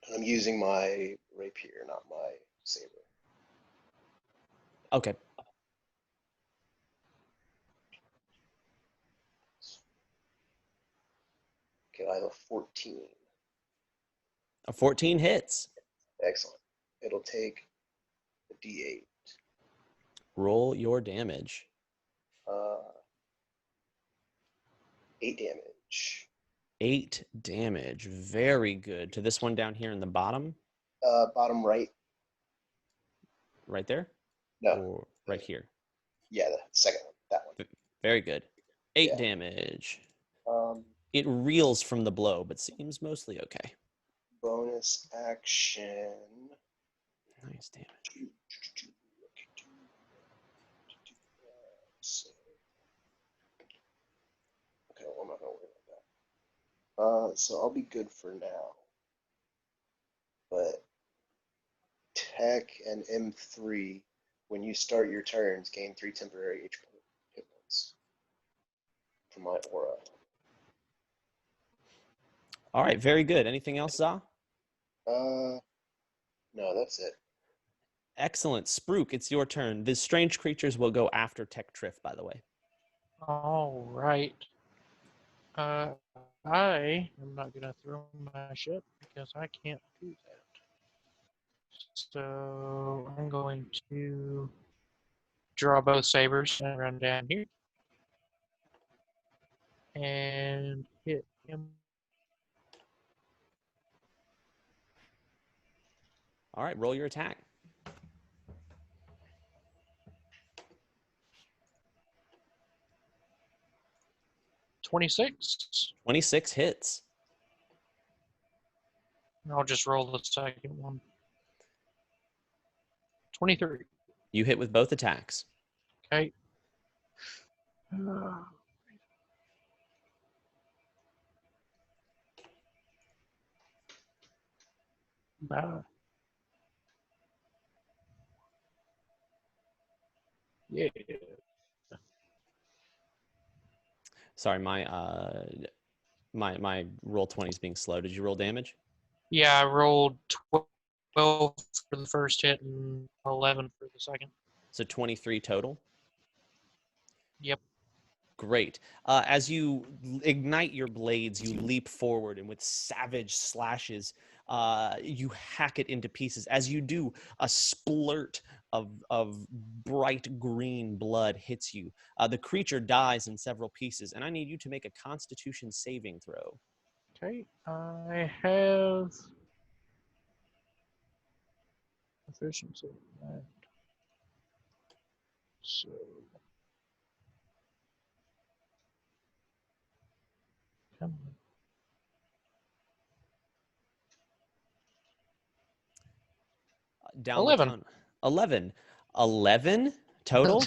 And I'm using my rapier, not my saber. Okay. Okay, I have a 14. A 14 hits. Excellent. It'll take a D8. Roll your damage. 8 damage. 8 damage. Very good. To this one down here in the bottom? Bottom right. Right there? No. Or right here? Yeah, the second one. That one. Very good. 8 Yeah. damage. Um, It reels from the blow, but seems mostly okay. bonus action. Nice damage. So, okay, well, I'm not gonna worry about that. So I'll be good for now. But Tech and M3, when you start your turns, gain 3 temporary hit points from my aura. All right, very good. Anything else, Za? No, that's it. Excellent. Spruik, it's your turn. The strange creatures will go after Tech Triff, by the way. All right. I am not going to throw my ship because I can't do that. So I'm going to draw both sabers and run down here and hit him. All right, roll your attack. 26. 26 hits. I'll just roll the second one. 23. You hit with both attacks. Okay. Yeah. Sorry, my roll 20 is being slow. Did you roll damage? Yeah, I rolled 12 for the first hit and 11 for the second. So 23 total? Yep. Great. As you ignite your blades, you leap forward, and with savage slashes, you hack it into pieces. As you do, a splurt of bright green blood hits you. The creature dies in several pieces, and I need you to make a Constitution saving throw. Okay. I have efficiency. Right. So come on. Down 11. the ton. 11. 11 total?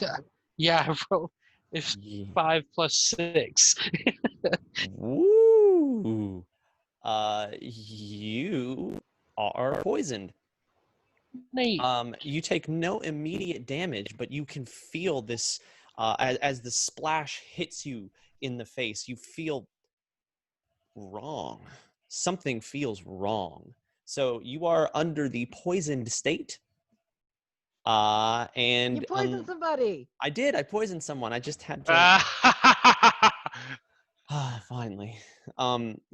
Yeah, I rolled. It's Yeah. 5 plus 6. Woo! You are poisoned. Neat. You take no immediate damage, but you can feel this as the splash hits you in the face. You feel wrong. something feels wrong. So you are under the poisoned state. And You poisoned somebody. I did. I poisoned someone. I just had to. Finally.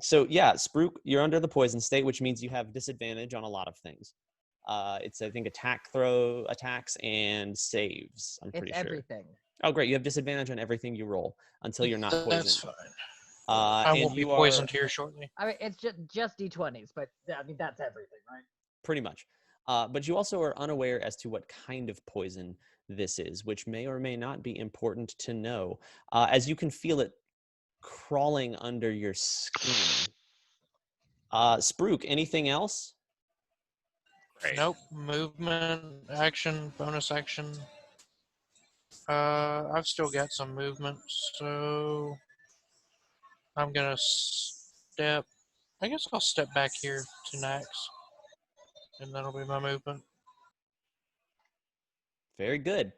So yeah, Spruik, you're under the poison state, which means you have disadvantage on a lot of things. It's, I think, attacks and saves. I'm pretty It's sure. everything. Oh, great. You have disadvantage on everything you roll until you're not That's poisoned. fine. I I won't be poisoned here shortly. I mean, it's just d20s, but I mean that's everything, right? Pretty much. But you also are unaware as to what kind of poison this is, which may or may not be important to know, as you can feel it crawling under your skin. Spruik, anything else? Great. Nope. Movement, action, bonus action. I've still got some movement, so I'm gonna step. I guess I'll step back here to Nax, and that'll be my movement. Very good.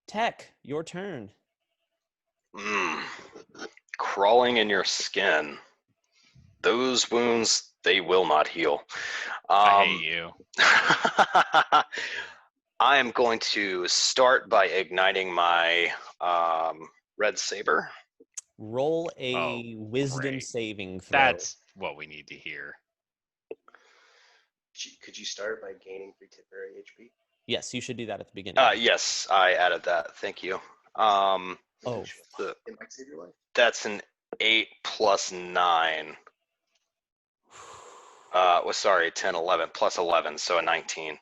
Tech, your turn. Crawling in your skin. Those wounds, they will not heal. I hate you. I am going to start by igniting my red saber. Roll a wisdom great. saving throw. That's what we need to hear. Could you start by gaining 3 temporary HP? Yes, you should do that at the beginning. Yes, I added that. Thank you. Oh. It might save your life. That's an 8 plus 9. Sorry, 10, 11, plus 11, so a 19.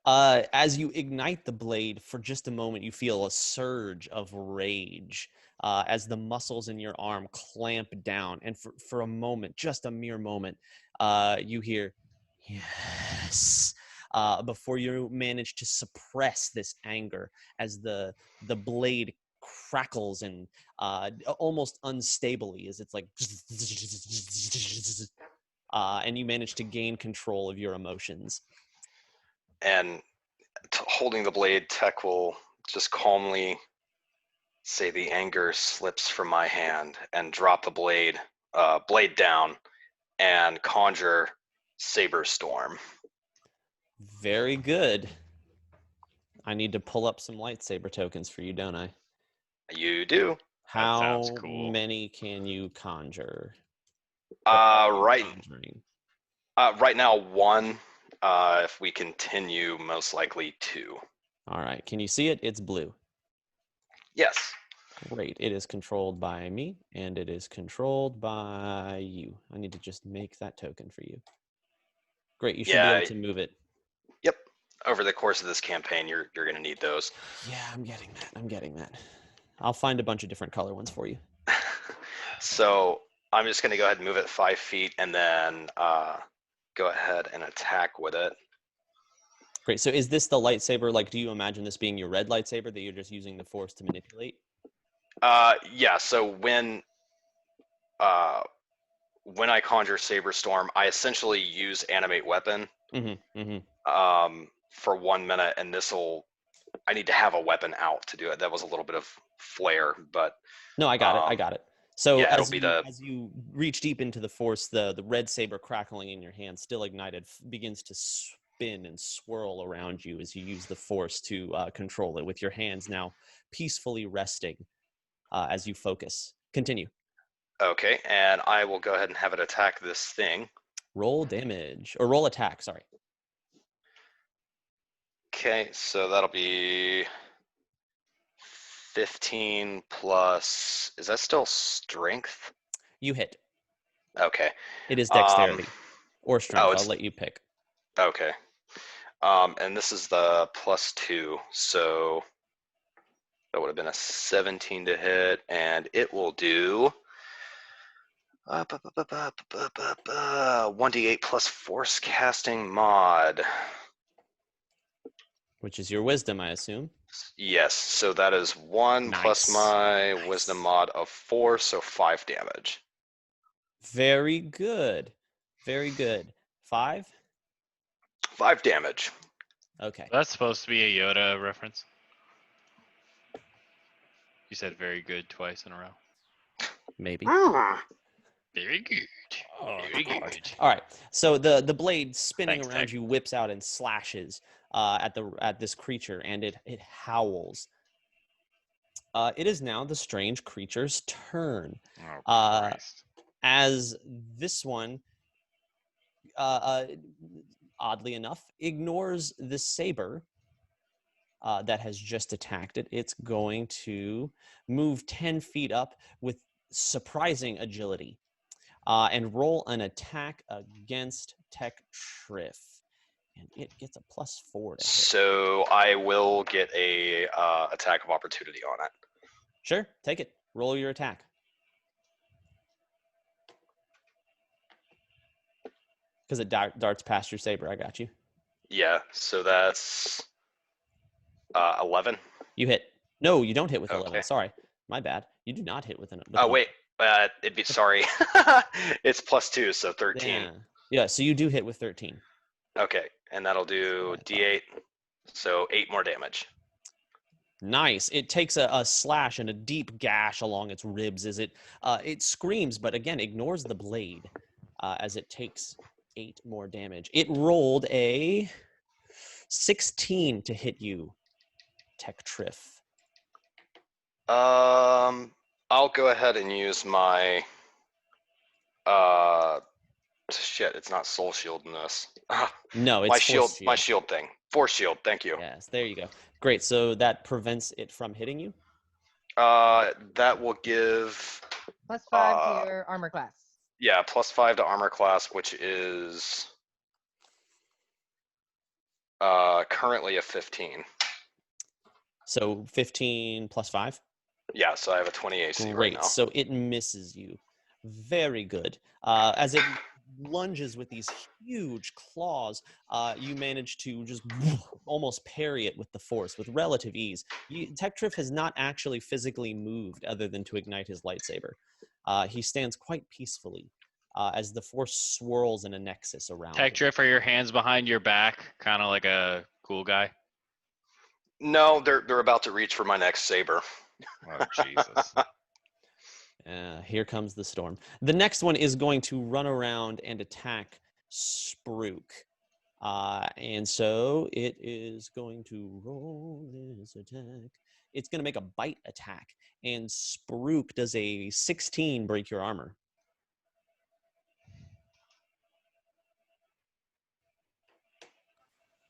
As you ignite the blade, for just a moment, you feel a surge of rage as the muscles in your arm clamp down. And for a moment, just a mere moment, you hear, yes, before you manage to suppress this anger as the blade crackles and almost unstably as it's like, and you manage to gain control of your emotions. And holding the blade, Tech will just calmly say the anger slips from my hand and drop the blade down and conjure Saber Storm. Very good. I need to pull up some lightsaber tokens for you, don't I? You do. How sounds cool. many can you conjure? Right Conjuring? right now, 1. If we continue, most likely 2. All right. Can you see it? It's blue. Yes. Great. It is controlled by me, and it is controlled by you. I need to just make that token for you. Great. You should be able to move it. Yep. Over the course of this campaign, you're going to need those. Yeah, I'm getting that. I'll find a bunch of different color ones for you. So I'm just going to go ahead and move it 5 feet and then go ahead and attack with it. Great. So is this the lightsaber? Like, do you imagine this being your red lightsaber that you're just using the Force to manipulate? Yeah. So when I conjure Saber Storm, I essentially use Animate Weapon for 1 minute, and I need to have a weapon out to do it. That was a little bit of flair, but no, I got it. So yeah, as you reach deep into the Force, the red saber crackling in your hand, still ignited, begins to spin and swirl around you as you use the Force to control it, with your hands now peacefully resting as you focus. Continue. Okay, and I will go ahead and have it attack this thing. Roll damage, or roll attack, sorry. Okay, so that'll be 15 plus, is that still strength? You hit. Okay. It is dexterity or strength. I'll let you pick. Okay. And this is the +2, so that would have been a 17 to hit, and it will do 1d8 plus force casting mod. Which is your wisdom, I assume. Yes, so that is 1 plus my wisdom mod of 4, so 5 damage. Very good. Very good. 5? 5 damage. Okay. That's supposed to be a Yoda reference. You said very good twice in a row. Maybe. Very good. Very good. All right. So the blade spinning Thanks, around Tech. you whips out and slashes at this creature, and it howls. It is now the strange creature's turn. Oh, Uh, Christ. as this one, oddly enough, ignores the saber that has just attacked it. It's going to move 10 feet up with surprising agility and roll an attack against Tech Triff. And it gets a +4 to hit. So I will get a attack of opportunity on it. Sure, take it. Roll your attack. Because it darts past your saber. I got you. Yeah, so that's 11. You hit. No, you don't hit with 11. Okay. Sorry. My bad. You do not hit with an. Oh, wait. Sorry. It's +2, so 13. Yeah, so you do hit with 13. Okay, and that'll do D8, so 8 more damage. Nice. It takes a slash and a deep gash along its ribs as it screams, but again ignores the blade as it takes 8 more damage. It rolled a 16 to hit you, Tech Triff. I'll go ahead and use my shit. It's not soul shield in this. No, it's my force shield. shield. My shield thing. Force shield. Thank you. Yes, there you go. Great. So that prevents it from hitting you. That will give +5 to your armor class. Yeah, +5 to armor class, which is currently a 15. So 15 plus 5. Yeah, so I have a 20 AC right now. So it misses you. Very good. As it lunges with these huge claws, you manage to just almost parry it with the force with relative ease. Tech Triff has not actually physically moved other than to ignite his lightsaber. He stands quite peacefully as the force swirls in a nexus around him. Tech Drift, are your hands behind your back, kind of like a cool guy? No, they're about to reach for my next saber. Oh, Jesus. Here comes the storm. The next one is going to run around and attack Spruik. And so it is going to roll this attack. It's going to make a bite attack. And Spruik does a 16 break your armor.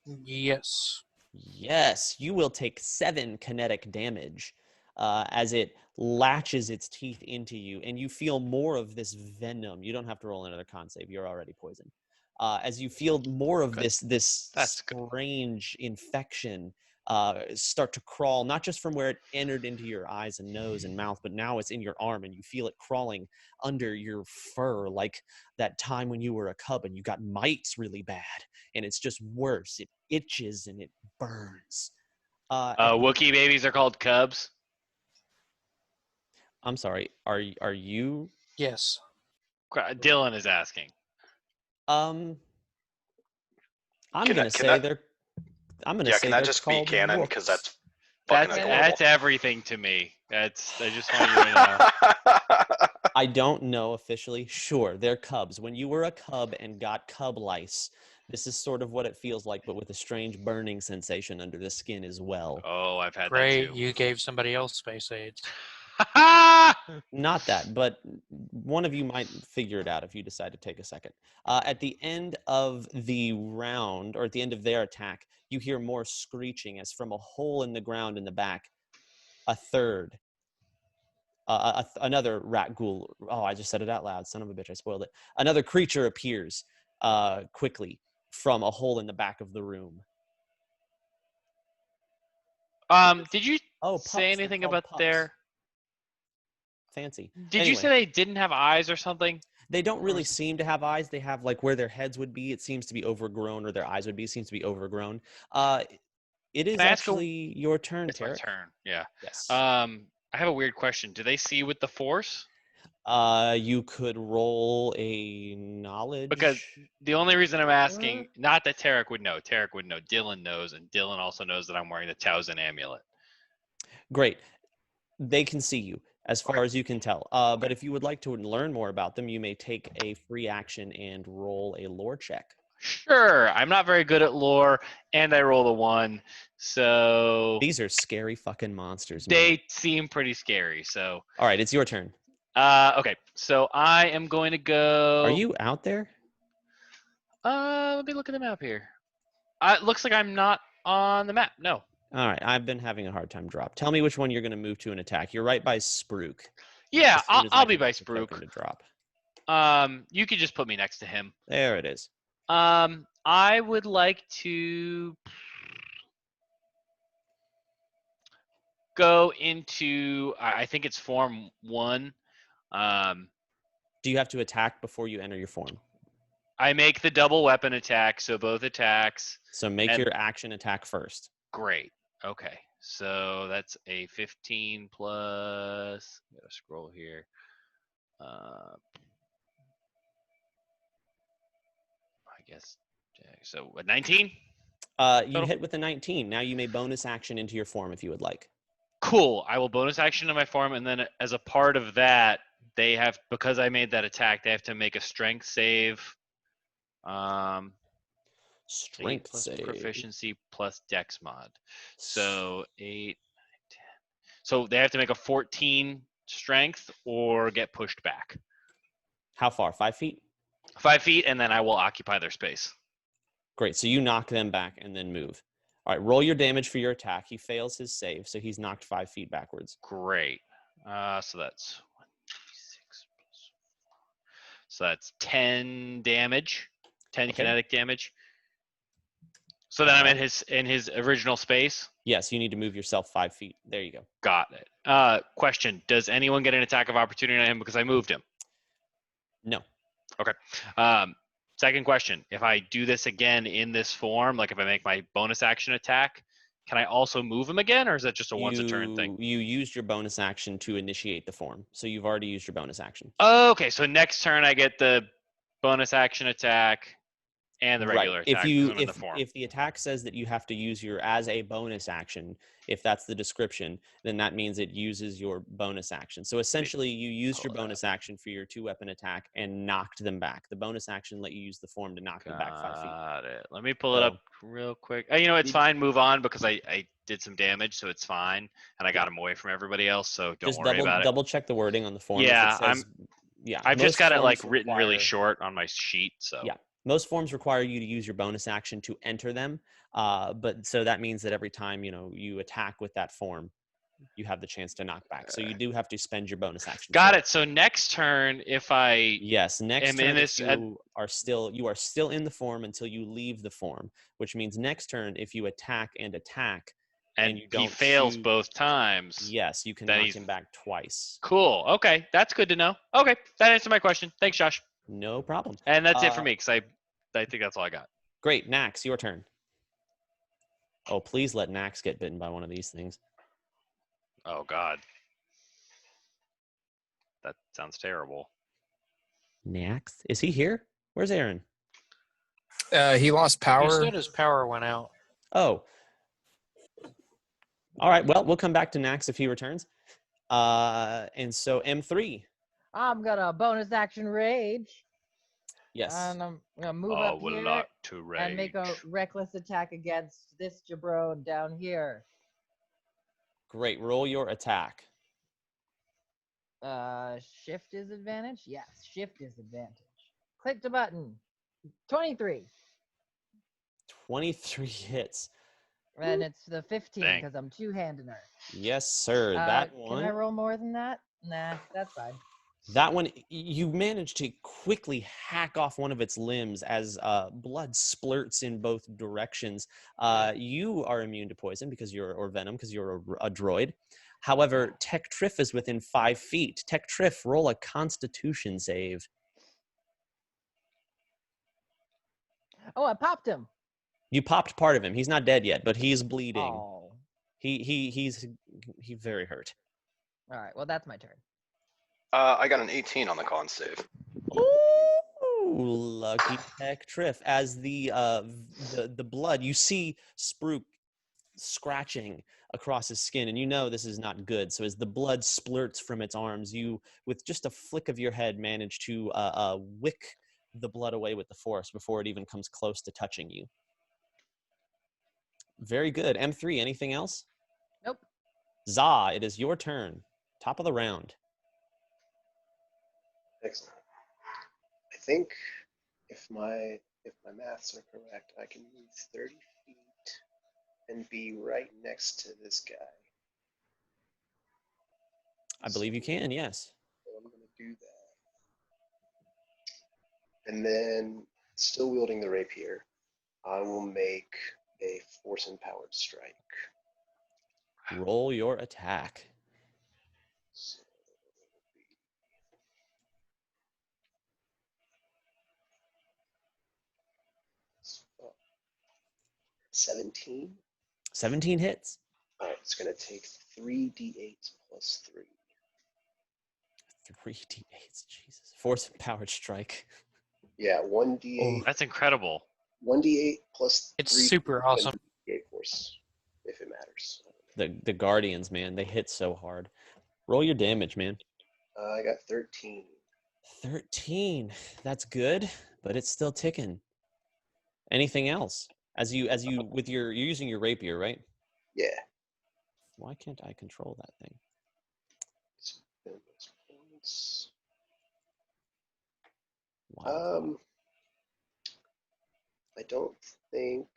Yes. Yes, you will take 7 kinetic damage as it latches its teeth into you, and you feel more of this venom. You don't have to roll another con save; you're already poisoned. As you feel more of this That's strange infection start to crawl, not just from where it entered into your eyes and nose and mouth, but now it's in your arm, and you feel it crawling under your fur, like that time when you were a cub and you got mites really bad, and it's just worse. It itches and it burns. Wookiee babies are called cubs. I'm sorry. Are you? Yes. Dylan is asking. I'm Can gonna I- say can they're. I'm gonna Yeah, say can they're that just be called canon? rooks. Because that's fucking adorable. That's everything to me. I just want you to know. I don't know officially. Sure, they're cubs. When you were a cub and got cub lice, this is sort of what it feels like, but with a strange burning sensation under the skin as well. Oh, I've had Great. that too. You gave somebody else space aids. Not that, but one of you might figure it out if you decide to take a second. At the end of the round, or at the end of their attack, you hear more screeching as from a hole in the ground in the back, a third, another rat ghoul. Oh, I just said it out loud. Son of a bitch, I spoiled it. Another creature appears quickly from a hole in the back of the room. Did you Pups, say they're anything called about pups. their? Fancy. Did you Anyway. say they didn't have eyes or something? They don't really seem to have eyes. They have like where their heads would be. It seems to be overgrown, or their eyes would be. It seems to be overgrown. It is Can I ask actually your turn, It's my Tarek. turn. Yeah. Yes. I have a weird question. Do they see with the Force? You could roll a knowledge. Because the only reason I'm asking, not that Tarek would know. Tarek would know. Dylan knows, and Dylan also knows that I'm wearing the Towson amulet. Great. They can see you. as far as you can tell. But if you would like to learn more about them, you may take a free action and roll a lore check. Sure. I'm not very good at lore, and I roll a 1, so These are scary fucking monsters, man. they seem pretty scary. So, All right, it's your turn. okay. So I am going to go. Are you out there? Let me look at the map here. It looks like I'm not on the map. No. All right, I've been having a hard time drop. Tell me which one you're going to move to and attack. You're right by Spruik. Yeah, As soon as I I'll be can by get the token Spruik. to drop. You could just put me next to him. There it is. I would like to go into. I think it's form 1. Do you have to attack before you enter your form? I make the double weapon attack, so both attacks. So make And- your action attack first. Great. Okay. So that's a 15 plus. I gotta scroll here. I guess. So 19. You Total. hit with a 19. Now you may bonus action into your form if you would like. Cool. I will bonus action in my form, and then as a part of that, they have, because I made that attack, they have to make a strength save. 8 Strength plus save. proficiency plus dex mod. So 8, 10. So they have to make a 14 strength or get pushed back. How far? 5 feet? 5 feet, and then I will occupy their space. Great. So you knock them back and then move. All right. Roll your damage for your attack. He fails his save, so he's knocked 5 feet backwards. Great. So that's 1d6 plus 4. So that's 10 damage, 10 Okay. kinetic damage. So then I'm in his original space. Yes, you need to move yourself 5 feet. There you go. Got it. Question: does anyone get an attack of opportunity on him because I moved him? No. Okay. Second question: if I do this again in this form, like if I make my bonus action attack, can I also move him again, or is that just a once a turn thing? You used your bonus action to initiate the form, so you've already used your bonus action. Okay, so next turn I get the bonus action attack and the regular attack. If the attack says that you have to use your as a bonus action, if that's the description, then that means it uses your bonus action. So essentially, you used your bonus action for your 2-weapon attack and knocked them back. The bonus action let you use the form to knock them back 5 feet. Got it. Let me pull it up real quick. It's fine. Move on because I did some damage, so it's fine, and I got him away from everybody else. So don't worry about it. Double check the wording on the form. Yeah, I've just got it like forms written really short on my sheet. So yeah. Most forms require you to use your bonus action to enter them, but so that means that every time you attack with that form, you have the chance to knock back. So you do have to spend your bonus action. Got it. So next turn, if I next turn in this, you are still in the form until you leave the form, which means next turn if you attack and and you don't he fails both times, yes, you can knock him back twice. Cool. Okay, that's good to know. Okay, that answered my question. Thanks, Josh. No problem. And that's it for me because I think that's all I got. Great. Nax, your turn. Oh, please let Nax get bitten by one of these things. Oh, God. That sounds terrible. Nax? Is he here? Where's Aaron? He lost power. He said his power went out. Oh. All right. Well, we'll come back to Nax if he returns. And so M3. I'm gonna bonus action rage. Yes. And I'm gonna move up would here like to rage. and make a reckless attack against this jabron down here. Great. Roll your attack. Shift is advantage? Yes, shift is advantage. Click the button. 23. 23 hits. And it's the 15 Dang. because I'm two-handing her. Yes, sir. That one. Can I roll more than that? Nah, that's fine. That one, you managed to quickly hack off one of its limbs as blood splurts in both directions. You are immune to poison or venom because you're a droid. However, Tech Triff is within 5 feet. Tech Triff, roll a Constitution save. Oh, I popped him. You popped part of him. He's not dead yet, but he's bleeding. Oh. He's very hurt. All right, well, that's my turn. I got an 18 on the con save. Ooh, lucky Tech Triff. As the blood, you see Spruik scratching across his skin, and you know this is not good. So as the blood splurts from its arms, you, with just a flick of your head, manage to wick the blood away with the force before it even comes close to touching you. Very good. M3, anything else? Nope. Za, it is your turn. Top of the round. Excellent. I think if my maths are correct, I can move 30 feet and be right next to this guy. I believe you can, yes. So I'm going to do that. And then, still wielding the rapier, I will make a force-empowered strike. Roll your attack. So, 17. 17 hits. All right, it's going to take 3d8 plus 3. 3d8s, Jesus. Force empowered strike. Yeah, 1d8. That's incredible. 1d8 plus It's 3 super awesome. 8 force, if it matters. The Guardians, man, they hit so hard. Roll your damage, man. I got 13. 13. That's good, but it's still ticking. Anything else? As you with you're using your rapier, right? Yeah. Why can't I control that thing? Points. Wow. I don't think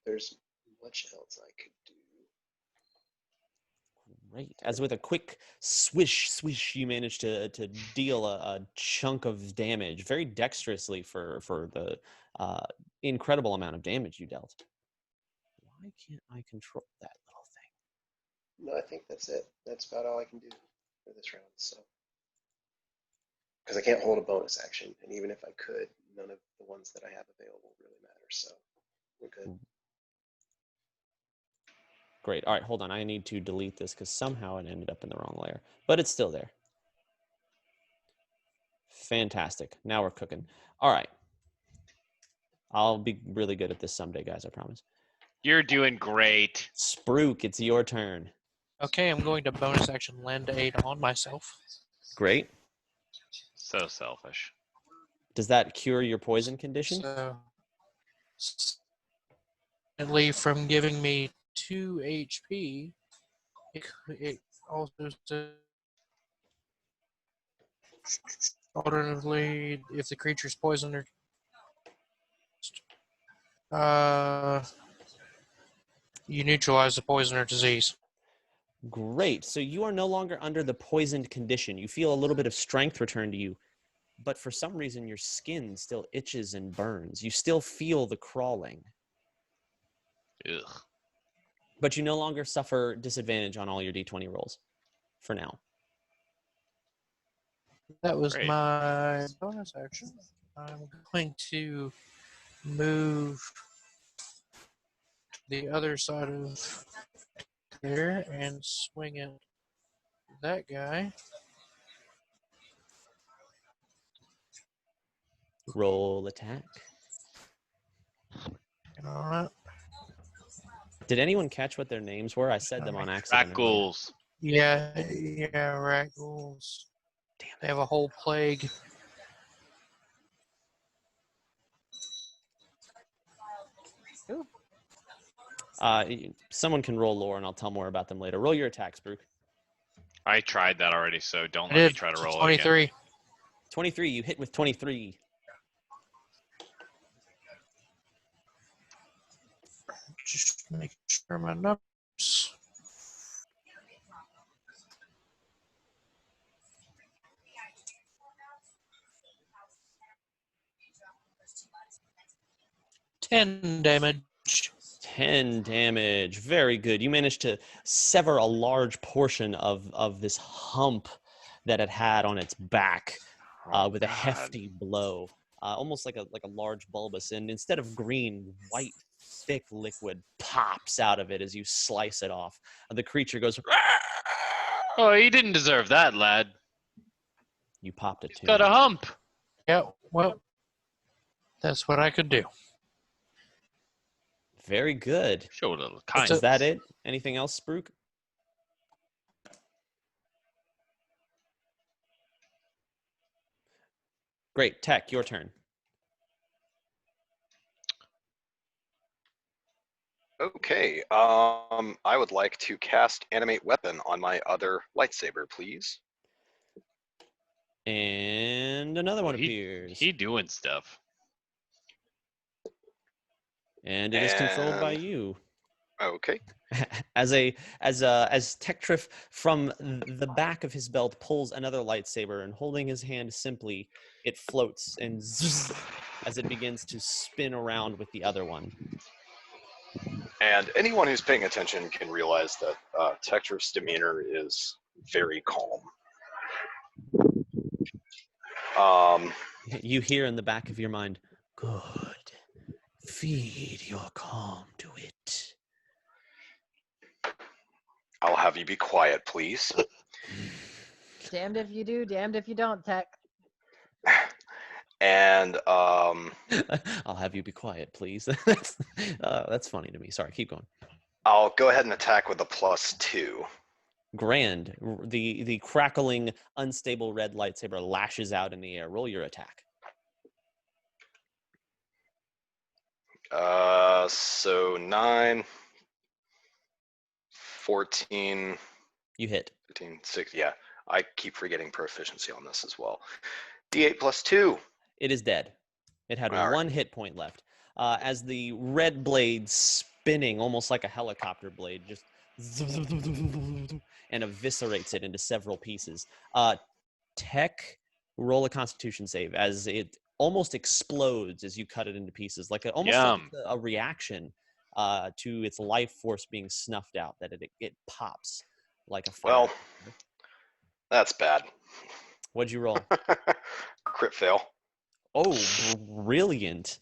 there's much else I could do. Great. As with a quick swish, you manage to deal a chunk of damage very dexterously for the incredible amount of damage you dealt. Why can't I control that little thing? No, I think that's it. That's about all I can do for this round. So, because I can't hold a bonus action, and even if I could, none of the ones that I have available really matter. So, we're good. Great. All right, hold on. I need to delete this because somehow it ended up in the wrong layer, but it's still there. Fantastic. Now we're cooking. All right. I'll be really good at this someday, guys, I promise. You're doing great. Spruik, it's your turn. Okay, I'm going to bonus action lend aid on myself. Great. So selfish. Does that cure your poison condition? So, from giving me 2 HP, it also says, alternatively, if the creature's poisoned or you neutralize the poison or disease. Great. So you are no longer under the poisoned condition. You feel a little bit of strength return to you, but for some reason your skin still itches and burns. You still feel the crawling. Ugh. But you no longer suffer disadvantage on all your d20 rolls for now. That was Great. my bonus action. I'm going to move to the other side of there and swing at that guy. Roll attack. All right. Did anyone catch what their names were? I said them on accident. Rat ghouls. Yeah, rat ghouls. Damn They have a whole plague. Someone can roll lore, and I'll tell more about them later. Roll your attacks, Brooke. I tried that already, so don't I let me did. try to roll 23. it again. 23. You hit with 23. Just making sure my numbers. Damage. 10 damage. Very good. You managed to sever a large portion of this hump that it had on its back with a hefty blow, almost like a large bulbous. And instead of green, white, thick liquid pops out of it as you slice it off. The creature goes, Oh, you didn't deserve that, lad. you popped it too. Got a hump. Yeah, well, that's what I could do. Very good. Show a little That's kindness. Is that it? Anything else, Spruik? Great. Tech, your turn. Okay. I would like to cast Animate Weapon on my other lightsaber, please. And another one he, appears. He doing stuff. And it is controlled by And- you. Okay. As Tektrif from the back of his belt pulls another lightsaber and holding his hand simply, it floats and zzz, as it begins to spin around with the other one. And anyone who's paying attention can realize that Tektrif's demeanor is very calm. You hear in the back of your mind, "Good. Feed your calm to it." I'll have you be quiet, please. Damned if you do, damned if you don't, Tech. And I'll have you be quiet, please. That's funny to me. Sorry, keep going. I'll go ahead and attack with a +2. Grand. The crackling, unstable red lightsaber lashes out in the air. Roll your attack. So 9, 14, You hit. 15, 6. Yeah, I keep forgetting proficiency on this as well. D8 +2. It is dead. It had All right. one hit point left. As the red blade spinning almost like a helicopter blade just and eviscerates it into several pieces. Tech, roll a Constitution save as it almost explodes as you cut it into pieces, like almost like a reaction to its life force being snuffed out. That it pops like a fire. Well, that's bad. What'd you roll? Crit fail. Oh, brilliant.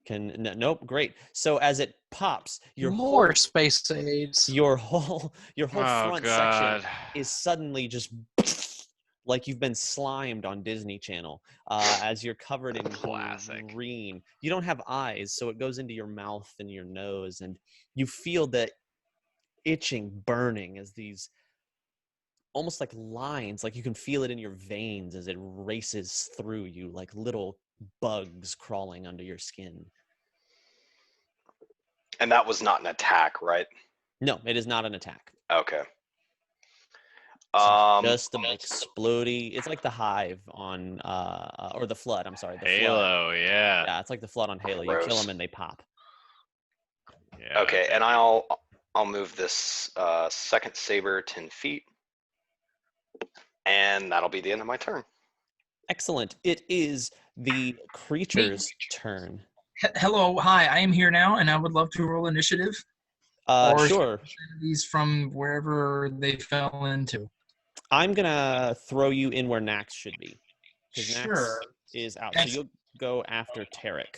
Nope, great. So as it pops, your More whole space aids. your whole Oh, front God. section is suddenly just like you've been slimed on Disney Channel as you're covered in Classic. green. You don't have eyes, so it goes into your mouth and your nose, and you feel the itching burning as these almost like lines, like you can feel it in your veins as it races through you like little bugs crawling under your skin. And that was not an attack, right? No, it is not an attack. Okay. Just the explodey. It's like the Hive on, or the Flood. I'm sorry, the Flood. Halo, yeah. Yeah, it's like the Flood on Halo. You kill them and they pop. Yeah. Okay, and I'll move this second saber 10 feet, and that'll be the end of my turn. Excellent. It is the creature's turn. Hello, hi. I am here now, and I would love to roll initiative. Or Sure. These from wherever they fell into. I'm gonna throw you in where Nax should be, because Sure. Nax is out. So you'll go after Tarek.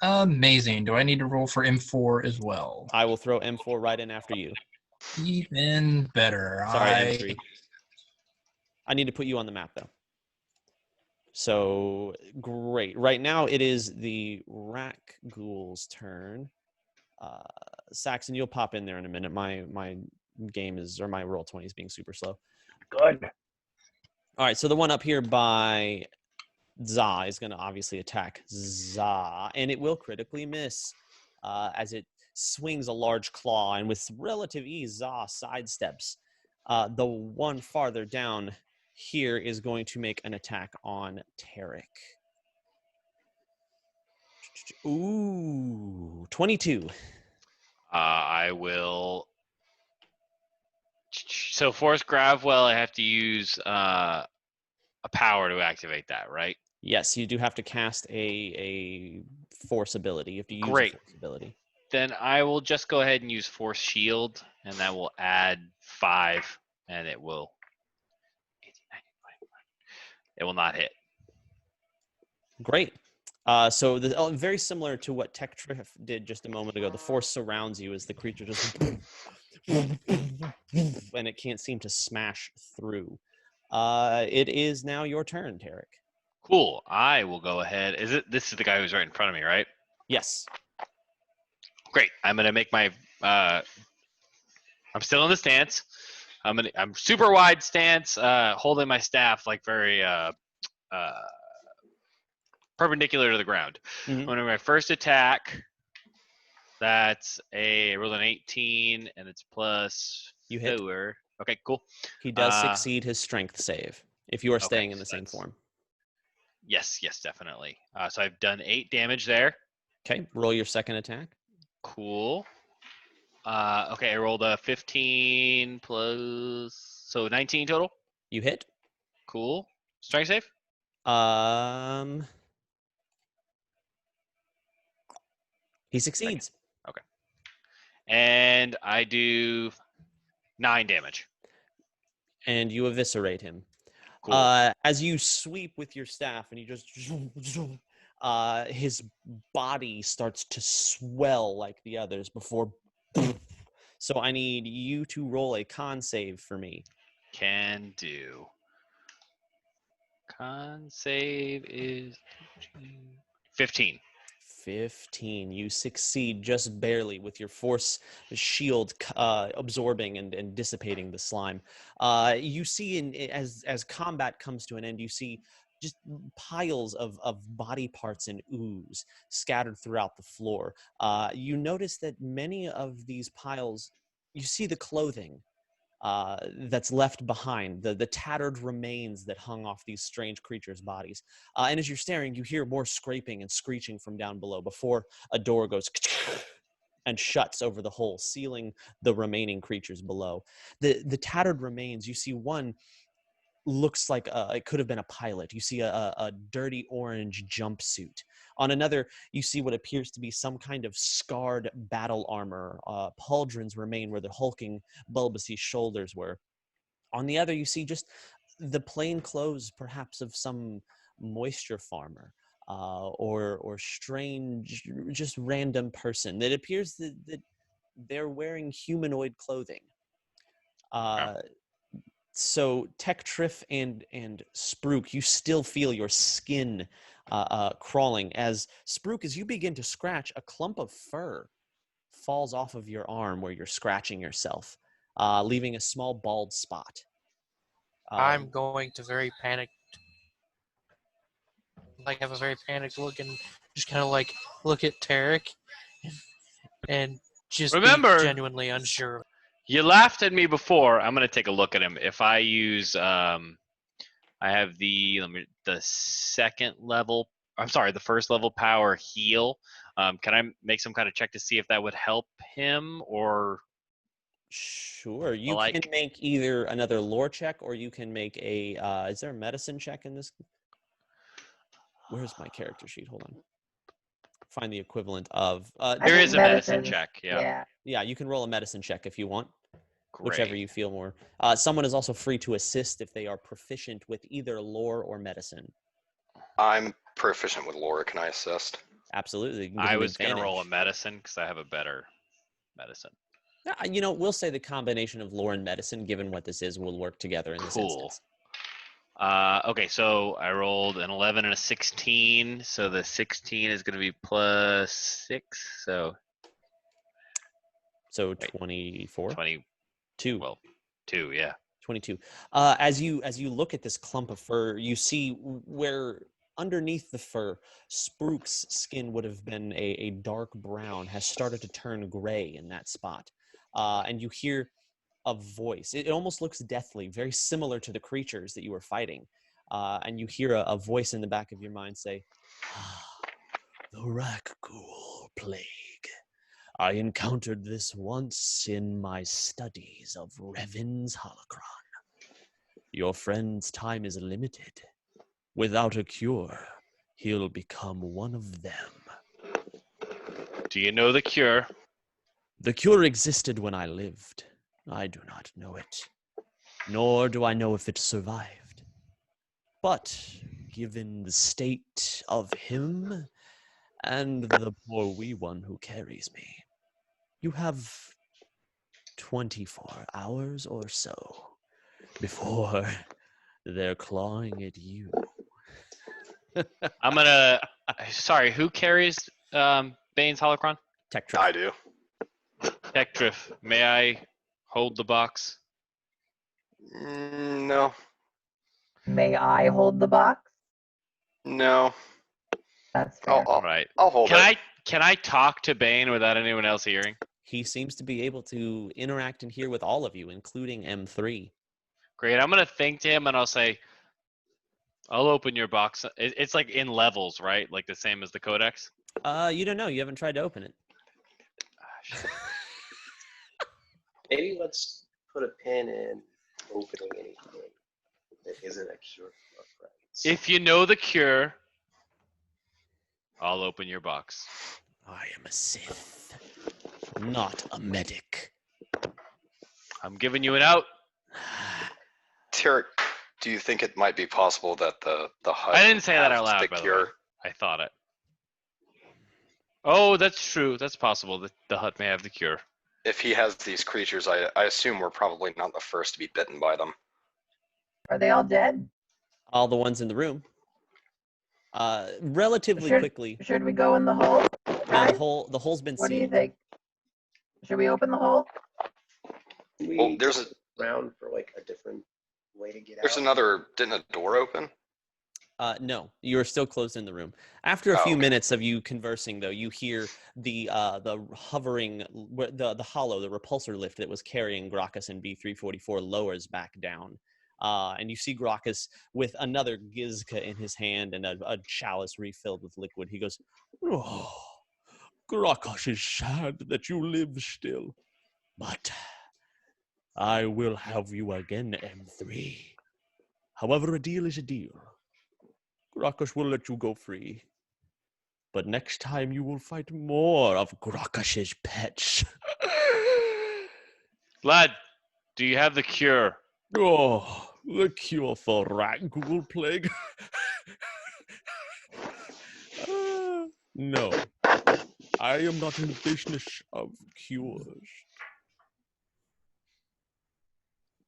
Amazing. Do I need to roll for M4 as well? I will throw M4 right in after you. Even better. Sorry, M3. I need to put you on the map though. So great. Right now it is the Rak Ghoul's turn. Saxon, you'll pop in there in a minute. My game is, or my Roll20 is being super slow. Good. All right, so the one up here by Za is going to obviously attack Za, and it will critically miss as it swings a large claw, and with relative ease, Za sidesteps. The one farther down here is going to make an attack on Tarek. Ooh, 22. I will. So Force Gravwell, I have to use a power to activate that, right? Yes, you do have to cast a force ability. You have to use Great. a force ability. Then I will just go ahead and use Force Shield, and that will add 5, and it will not hit. Great. So very similar to what Tektrif did just a moment ago. The force surrounds you as the creature just and it can't seem to smash through. It is now your turn, Tarek. Cool. I will go ahead. This is the guy who's right in front of me, right? Yes. Great. I'm gonna make my. I'm still in the stance. I'm super wide stance, holding my staff like very perpendicular to the ground. Mhm. When my first attack, that's I rolled an 18, and it's plus You hit. 4. Okay, cool. He does succeed his strength save if you are staying in the so same form. Yes, definitely. So I've done 8 damage there. Okay, roll your second attack. Cool. Okay, I rolled a 15 plus, so 19 total. You hit. Cool. Strength save? He succeeds. Okay. And I do 9 damage. And you eviscerate him. Cool. As you sweep with your staff and you just his body starts to swell like the others before. So I need you to roll a con save for me. Can do. Con save is 15. 15. You succeed just barely with your force shield absorbing and dissipating the slime. You see, as combat comes to an end, you see just piles of body parts and ooze scattered throughout the floor. You notice that many of these piles, you see the clothing that's left behind, the tattered remains that hung off these strange creatures' bodies. And as you're staring, you hear more scraping and screeching from down below before a door goes and shuts over the hole, sealing the remaining creatures below. The tattered remains, you see one looks like it could have been a pilot. You see a dirty orange jumpsuit. On another, you see what appears to be some kind of scarred battle armor. Pauldrons remain where the hulking, bulbousy shoulders were. On the other, you see just the plain clothes, perhaps of some moisture farmer or strange, just random person. It appears that they're wearing humanoid clothing. So Tech Triff and Spruik, you still feel your skin crawling as Spruik, as you begin to scratch, a clump of fur falls off of your arm where you're scratching yourself, leaving a small bald spot. I'm going to very panicked, have a very panicked look and just kind of like look at Tarek and just Remember, be genuinely unsure. You laughed at me before. I'm gonna take a look at him. If I use, I have the second level. I'm sorry, the first level power heal. Can I make some kind of check to see if that would help him or? Sure, you can make either another lore check or you can make a. Is there a medicine check in this? Where's my character sheet? Hold on. Find the equivalent of. There is a medicine check. Yeah. Yeah, you can roll a medicine check if you want. Great. Whichever you feel more. Someone is also free to assist if they are proficient with either lore or medicine. I'm proficient with lore. Can I assist? Absolutely. I was going to roll a medicine because I have a better medicine. Yeah, we'll say the combination of lore and medicine, given what this is, will work together in this instance. Okay, so I rolled an 11 and a 16. So the 16 is going to be plus 6. So 24? 22. Well, 2, yeah. 22. As you look at this clump of fur, you see where underneath the fur, Spruik's skin would have been a dark brown, has started to turn gray in that spot. And you hear a voice. It almost looks deathly, very similar to the creatures that you were fighting. And you hear a voice in the back of your mind say, "The Rakghoul plague. I encountered this once in my studies of Revan's holocron. Your friend's time is limited. Without a cure, he'll become one of them." Do you know the cure? The cure existed when I lived. I do not know it, nor do I know if it survived. But given the state of him and the poor wee one who carries me, you have 24 hours or so before they're clawing at you. I'm gonna. Sorry, who carries Bane's holocron? Tech I do. Tektrif, may I hold the box? No. May I hold the box? No. That's fair. All right. I'll hold it. Can I talk to Bane without anyone else hearing? He seems to be able to interact and hear with all of you, including M3. Great. I'm gonna think to him and I'll say, I'll open your box. It's like in levels, right? Like the same as the codex. You don't know. You haven't tried to open it. Maybe let's put a pin in opening anything that isn't a cure for our friends. If you know the cure, I'll open your box. I am a Sith, not a medic. I'm giving you an out. Tarek, do you think it might be possible that the Hutt I didn't say that has out loud, the by the way. cure? I thought it. Oh, that's true. That's possible that the Hutt may have the cure. If he has these creatures, I assume we're probably not the first to be bitten by them. Are they all dead? All the ones in the room. Relatively quickly. Should we go in the hole? No, the hole's been What do you sealed. think? Should we open the hole? Oh, there's a round for like a different way to get there's out. another. Didn't a door open? No, you are still closed in the room. After a few minutes of you conversing, though, you hear the hovering, the hollow, the repulsor lift that was carrying Grokkus and B344 lowers back down. And you see Grokkus with another Gizka in his hand and a chalice refilled with liquid. He goes, "Oh, Grokkus is sad that you live still, but I will have you again, M3. However, a deal is a deal. Grokkus will let you go free. But next time you will fight more of Grokkus's pets." Lad, do you have the cure? Oh, the cure for rat ghoul plague? No. I am not in the business of cures.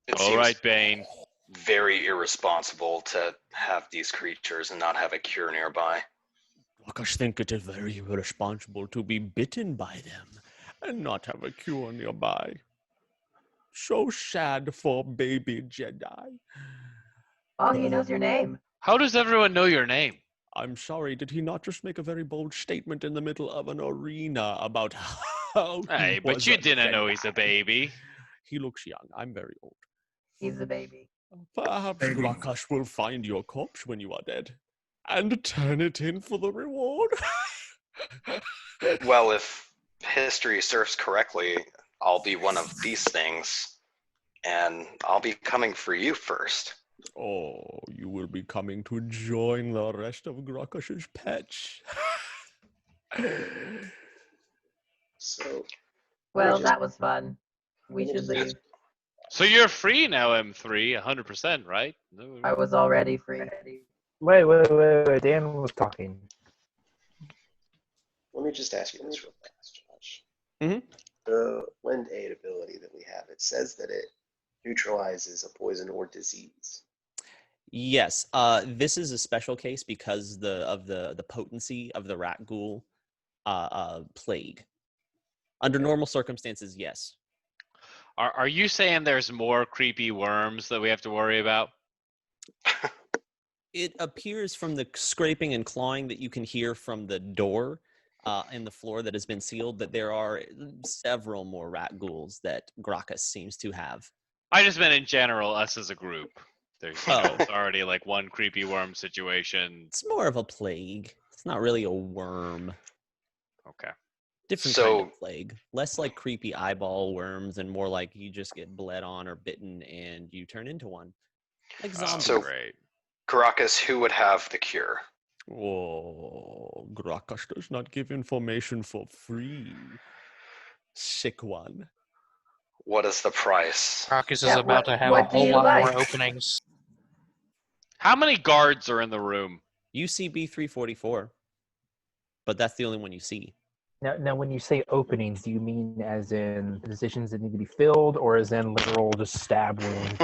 It All seems right, Bane. very irresponsible to have these creatures and not have a cure nearby. Grokkus think it is very irresponsible to be bitten by them and not have a cure nearby. So sad for baby Jedi. Oh, he knows your name. How does everyone know your name? I'm sorry, did he not just make a very bold statement in the middle of an arena about how Hey, he but was you a didn't know Jedi? he's a baby. He looks young. I'm very old. He's a baby. Perhaps Grokkus will find your corpse when you are dead and turn it in for the reward. Well, if history serves correctly, I'll be one of these things, and I'll be coming for you first. Oh, you will be coming to join the rest of Grokkus's pets. So, Well, that was fun. We should leave. So you're free now, M3, 100%, right? I was already free. Wait. Dan was talking. let me just ask you this real fast, Josh. Mhm. The Lend Aid ability that we have, it says that it neutralizes a poison or disease. Yes, this is a special case because of the potency of the rat ghoul plague. Under normal circumstances, yes. Are you saying there's more creepy worms that we have to worry about? It appears from the scraping and clawing that you can hear from the door in the floor that has been sealed that there are several more rat ghouls that Grokkus seems to have. I just meant in general, us as a group. There's it's already like one creepy worm situation. It's more of a plague. It's not really a worm. Okay. Different kind of plague. Less like creepy eyeball worms and more like you just get bled on or bitten and you turn into one. Like zombies. So, great. Grokkus, who would have the cure? Oh, Grokkus does not give information for free. Sick one. What is the price? Grokkus is about to have a whole lot more openings. How many guards are in the room? You see B344, but that's the only one you see. Now, when you say openings, do you mean as in positions that need to be filled, or as in literal just stab wounds?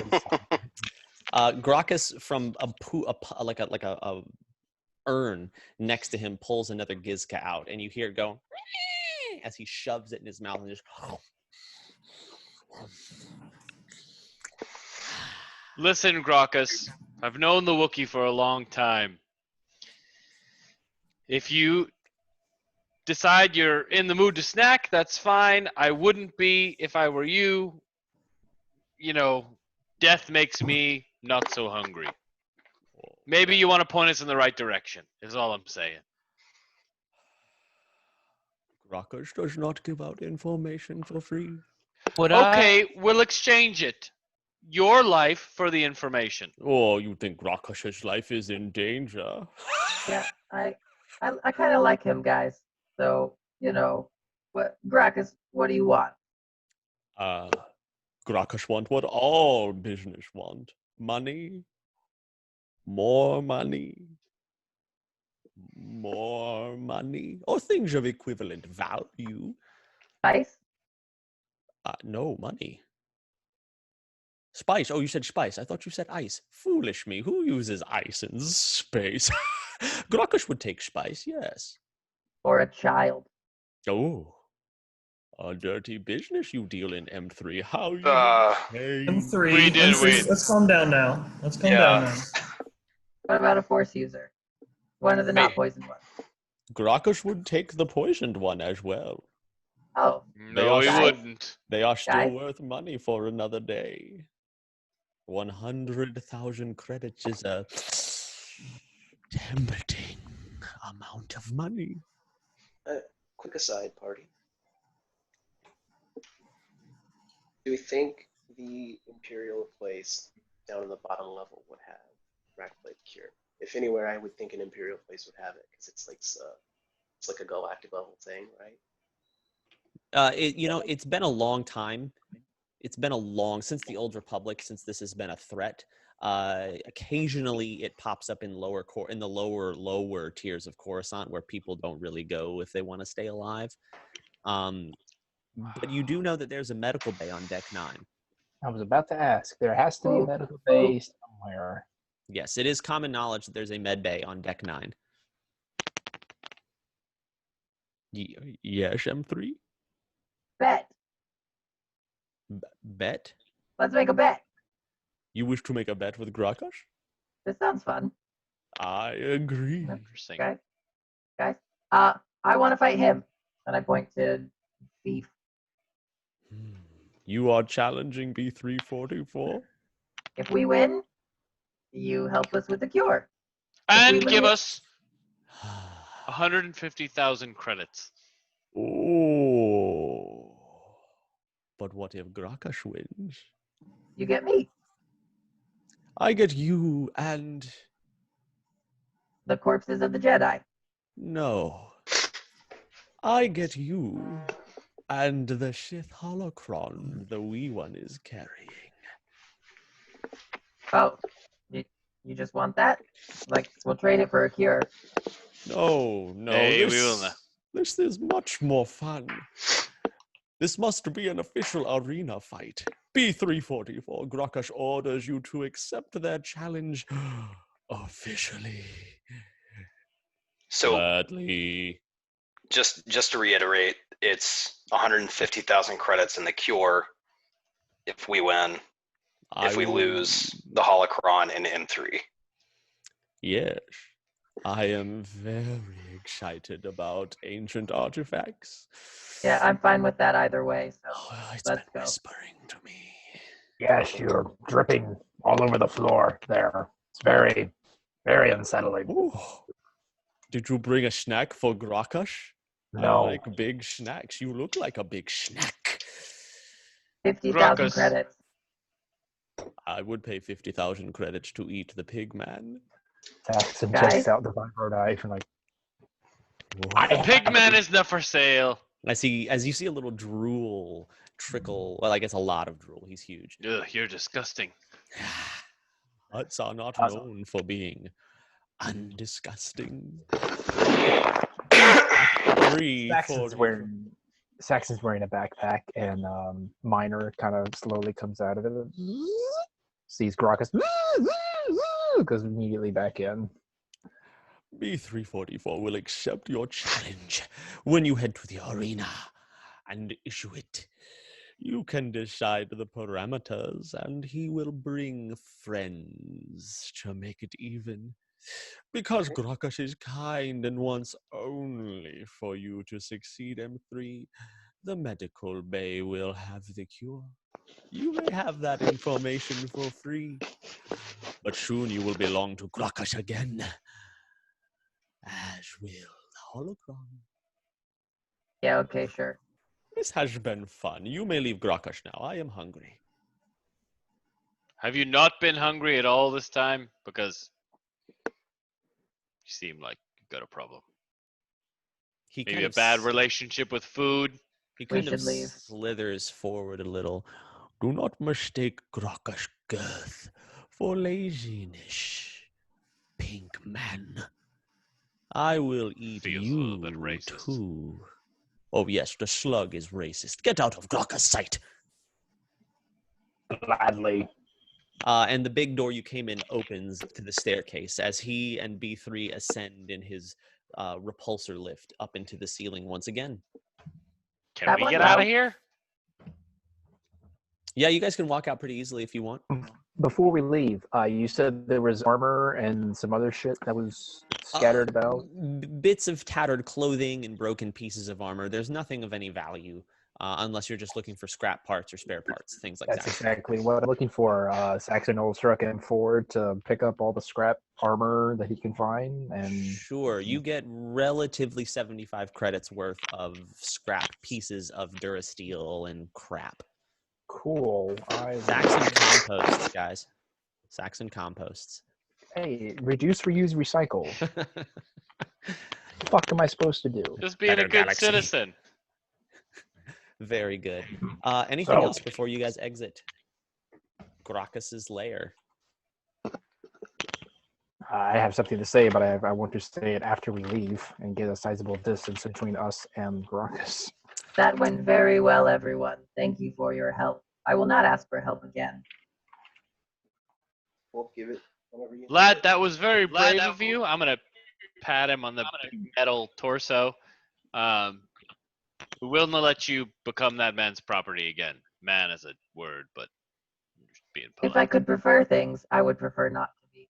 Grokkus from a urn next to him pulls another Gizka out, and you hear it go, as he shoves it in his mouth and just. Listen, Grokkus, I've known the Wookiee for a long time. If you decide you're in the mood to snack, that's fine. I wouldn't be if I were you. You know, death makes me not so hungry. Maybe you want to point us in the right direction, is all I'm saying. Grokkus does not give out information for free. Okay, we'll exchange it. Your life for the information. Oh, you think Grokkus's life is in danger? Yeah, I kind of like him, guys. So, Grokkus, what do you want? Grokkus want what all business want. Money. More money. More money. Or things of equivalent value. Spice? No, money. Spice. Oh, you said spice. I thought you said ice. Foolish me. Who uses ice in space? Grokkus would take spice, yes. Or a child? Oh. A dirty business you deal in, M3. How you M3. We did M3, win. let's calm down now. Let's calm down now. What about a Force user? One of the not poisoned ones. Grokkus would take the poisoned one as well. Oh. No, he wouldn't. They are still Guys? worth money for another day. 100,000 credits is a tempting amount of money. Quick aside, party. Do we think the Imperial place down in the bottom level would have Rackblade Cure? If anywhere, I would think an Imperial place would have it because it's like a galactic level thing, right? It's been a long time. It's been since the Old Republic, since this has been a threat. Occasionally, it pops up in in the lower tiers of Coruscant, where people don't really go if they want to stay alive. But you do know that there's a medical bay on Deck 9. I was about to ask. There has to be a medical bay somewhere. Yes, it is common knowledge that there's a med bay on Deck 9. Yes, M3? Bet. Bet? Let's make a bet. You wish to make a bet with Grokkus? This sounds fun. I agree. Interesting. Guys, I want to fight him. And I point to Beef. You are challenging B344? If we win, you help us with the cure. And give us 150,000 credits. Oh. But what if Grokkus wins? You get me. I get you and... The corpses of the Jedi. No. I get you and the Sith holocron the wee one is carrying. Oh, you just want that? Like, we'll trade it for a cure. No, Hey, we will not. This is much more fun. This must be an official arena fight. B344, Grokkus orders you to accept their challenge officially. So, gladly. just to reiterate, it's 150,000 credits in the cure if we win. If we lose, the holocron in M3. Yes. I am very excited about ancient artifacts. Yeah, I'm fine with that either way. So let's go. Whispering to me. Yes, you're dripping all over the floor there. It's very, very unsettling. Ooh. Did you bring a snack for Grokkus? No. I like big snacks. You look like a big snack. 50,000 Grokkus. credits. I would pay 50,000 credits to eat the pig man. Saxon Guys? checks out the vibro knife and like, The pig man is not for sale. As you see a little drool trickle. Well, I guess a lot of drool. He's huge. Ugh, you're disgusting. Hutts are not known for being undisgusting. Saxon's wearing a backpack, and Minor kind of slowly comes out of it. Sees Grokkus, goes immediately back in. B344 will accept your challenge when you head to the arena and issue it. You can decide the parameters, and he will bring friends to make it even. Because Grokkus is kind and wants only for you to succeed, M3, the medical bay will have the cure. You may have that information for free, but soon you will belong to Grokkus again, as will the holocron. Yeah, okay, sure. This has been fun. You may leave Grokkus now. I am hungry. Have you not been hungry at all this time? Because you seem like you've got a problem. He Maybe kind a of bad relationship with food. He We kind of should leave. slithers forward a little. Do not mistake Grokkus girth for laziness, pink man. I will eat Feels a you little bit racist. too. Oh yes, the slug is racist. Get out of Grokkus' sight. Gladly. And the big door you came in opens to the staircase as he and B3 ascend in his repulsor lift up into the ceiling once again. Can That we went get out well. of here? Yeah, you guys can walk out pretty easily if you want. Before we leave, you said there was armor and some other shit that was scattered about. Bits of tattered clothing and broken pieces of armor. There's nothing of any value unless you're just looking for scrap parts or spare parts, things like That's that. exactly what I'm looking for. Saxon will truck him forward to pick up all the scrap armor that he can find. And Sure, you get relatively 75 credits worth of scrap pieces of Durasteel and crap. cool. Saxon composts, guys. Saxon composts. Hey, reduce, reuse, recycle. What the fuck am I supposed to do? Just being Better a good galaxy. citizen. Very good. Anything So- else before you guys exit Grokkus' lair? I have something to say, but I want to say it after we leave and get a sizable distance between us and Grokkus. That went very well, everyone. Thank you for your help. I will not ask for help again. We'll give it whenever you. Lad, that was very brave of you. I'm going to pat him on the metal torso. We will not let you become that man's property again. Man is a word, but I'm just being polite. If I could prefer things, I would prefer not to be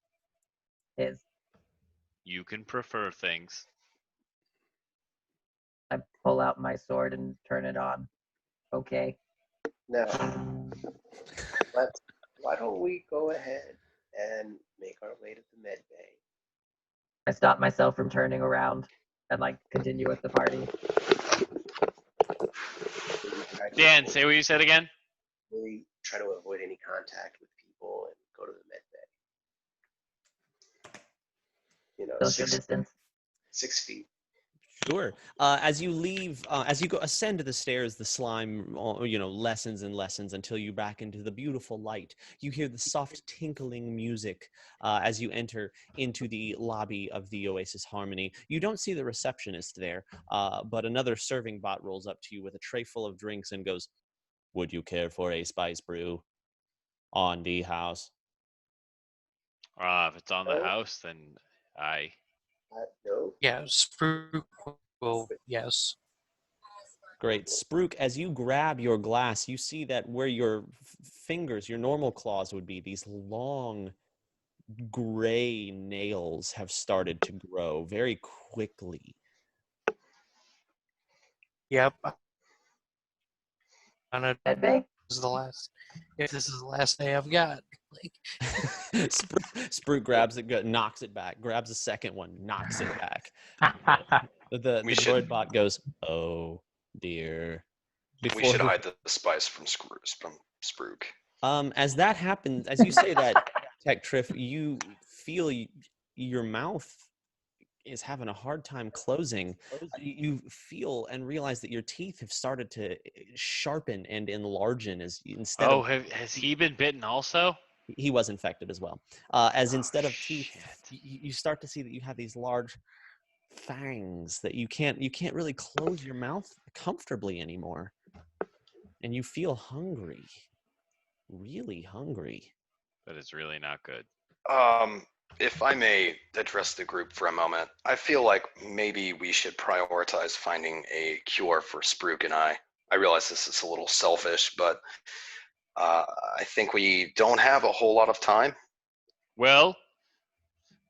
his. You can prefer things. I pull out my sword and turn it on. Okay. Now, why don't we go ahead and make our way to the med bay? I stop myself from turning around and continue with the party. Dan, say what you said again. Really try to avoid any contact with people and go to the med bay. Social distance. 6 feet. Sure. As you leave, as you go ascend the stairs, the slime, lessens and lessens until you back into the beautiful light. You hear the soft tinkling music as you enter into the lobby of the Oasis Harmony. You don't see the receptionist there, but another serving bot rolls up to you with a tray full of drinks and goes, "Would you care for a spice brew on the house?" If it's on the house, then I. No. Yeah, Spruik will, yes. Great. Spruik, as you grab your glass, you see that where your fingers, your normal claws would be, these long gray nails have started to grow very quickly. Yep. I know Med bay? this is the last. If this is the last day I've got, Spruik grabs it, knocks it back, grabs a second one, knocks it back. The droid bot goes, "Oh dear." We should hide the spice from Spruik. As that happens, as you say that, Tech Triff, you feel your mouth is having a hard time closing. You feel and realize that your teeth have started to sharpen and enlarge as instead of... has he been bitten also? He was infected as well. Instead of teeth, you start to see that you have these large fangs that you can't really close your mouth comfortably anymore. And you feel hungry. Really hungry. That is really not good. If I may address the group for a moment, I feel like maybe we should prioritize finding a cure for Spruik and I. I realize this is a little selfish, but I think we don't have a whole lot of time. Well,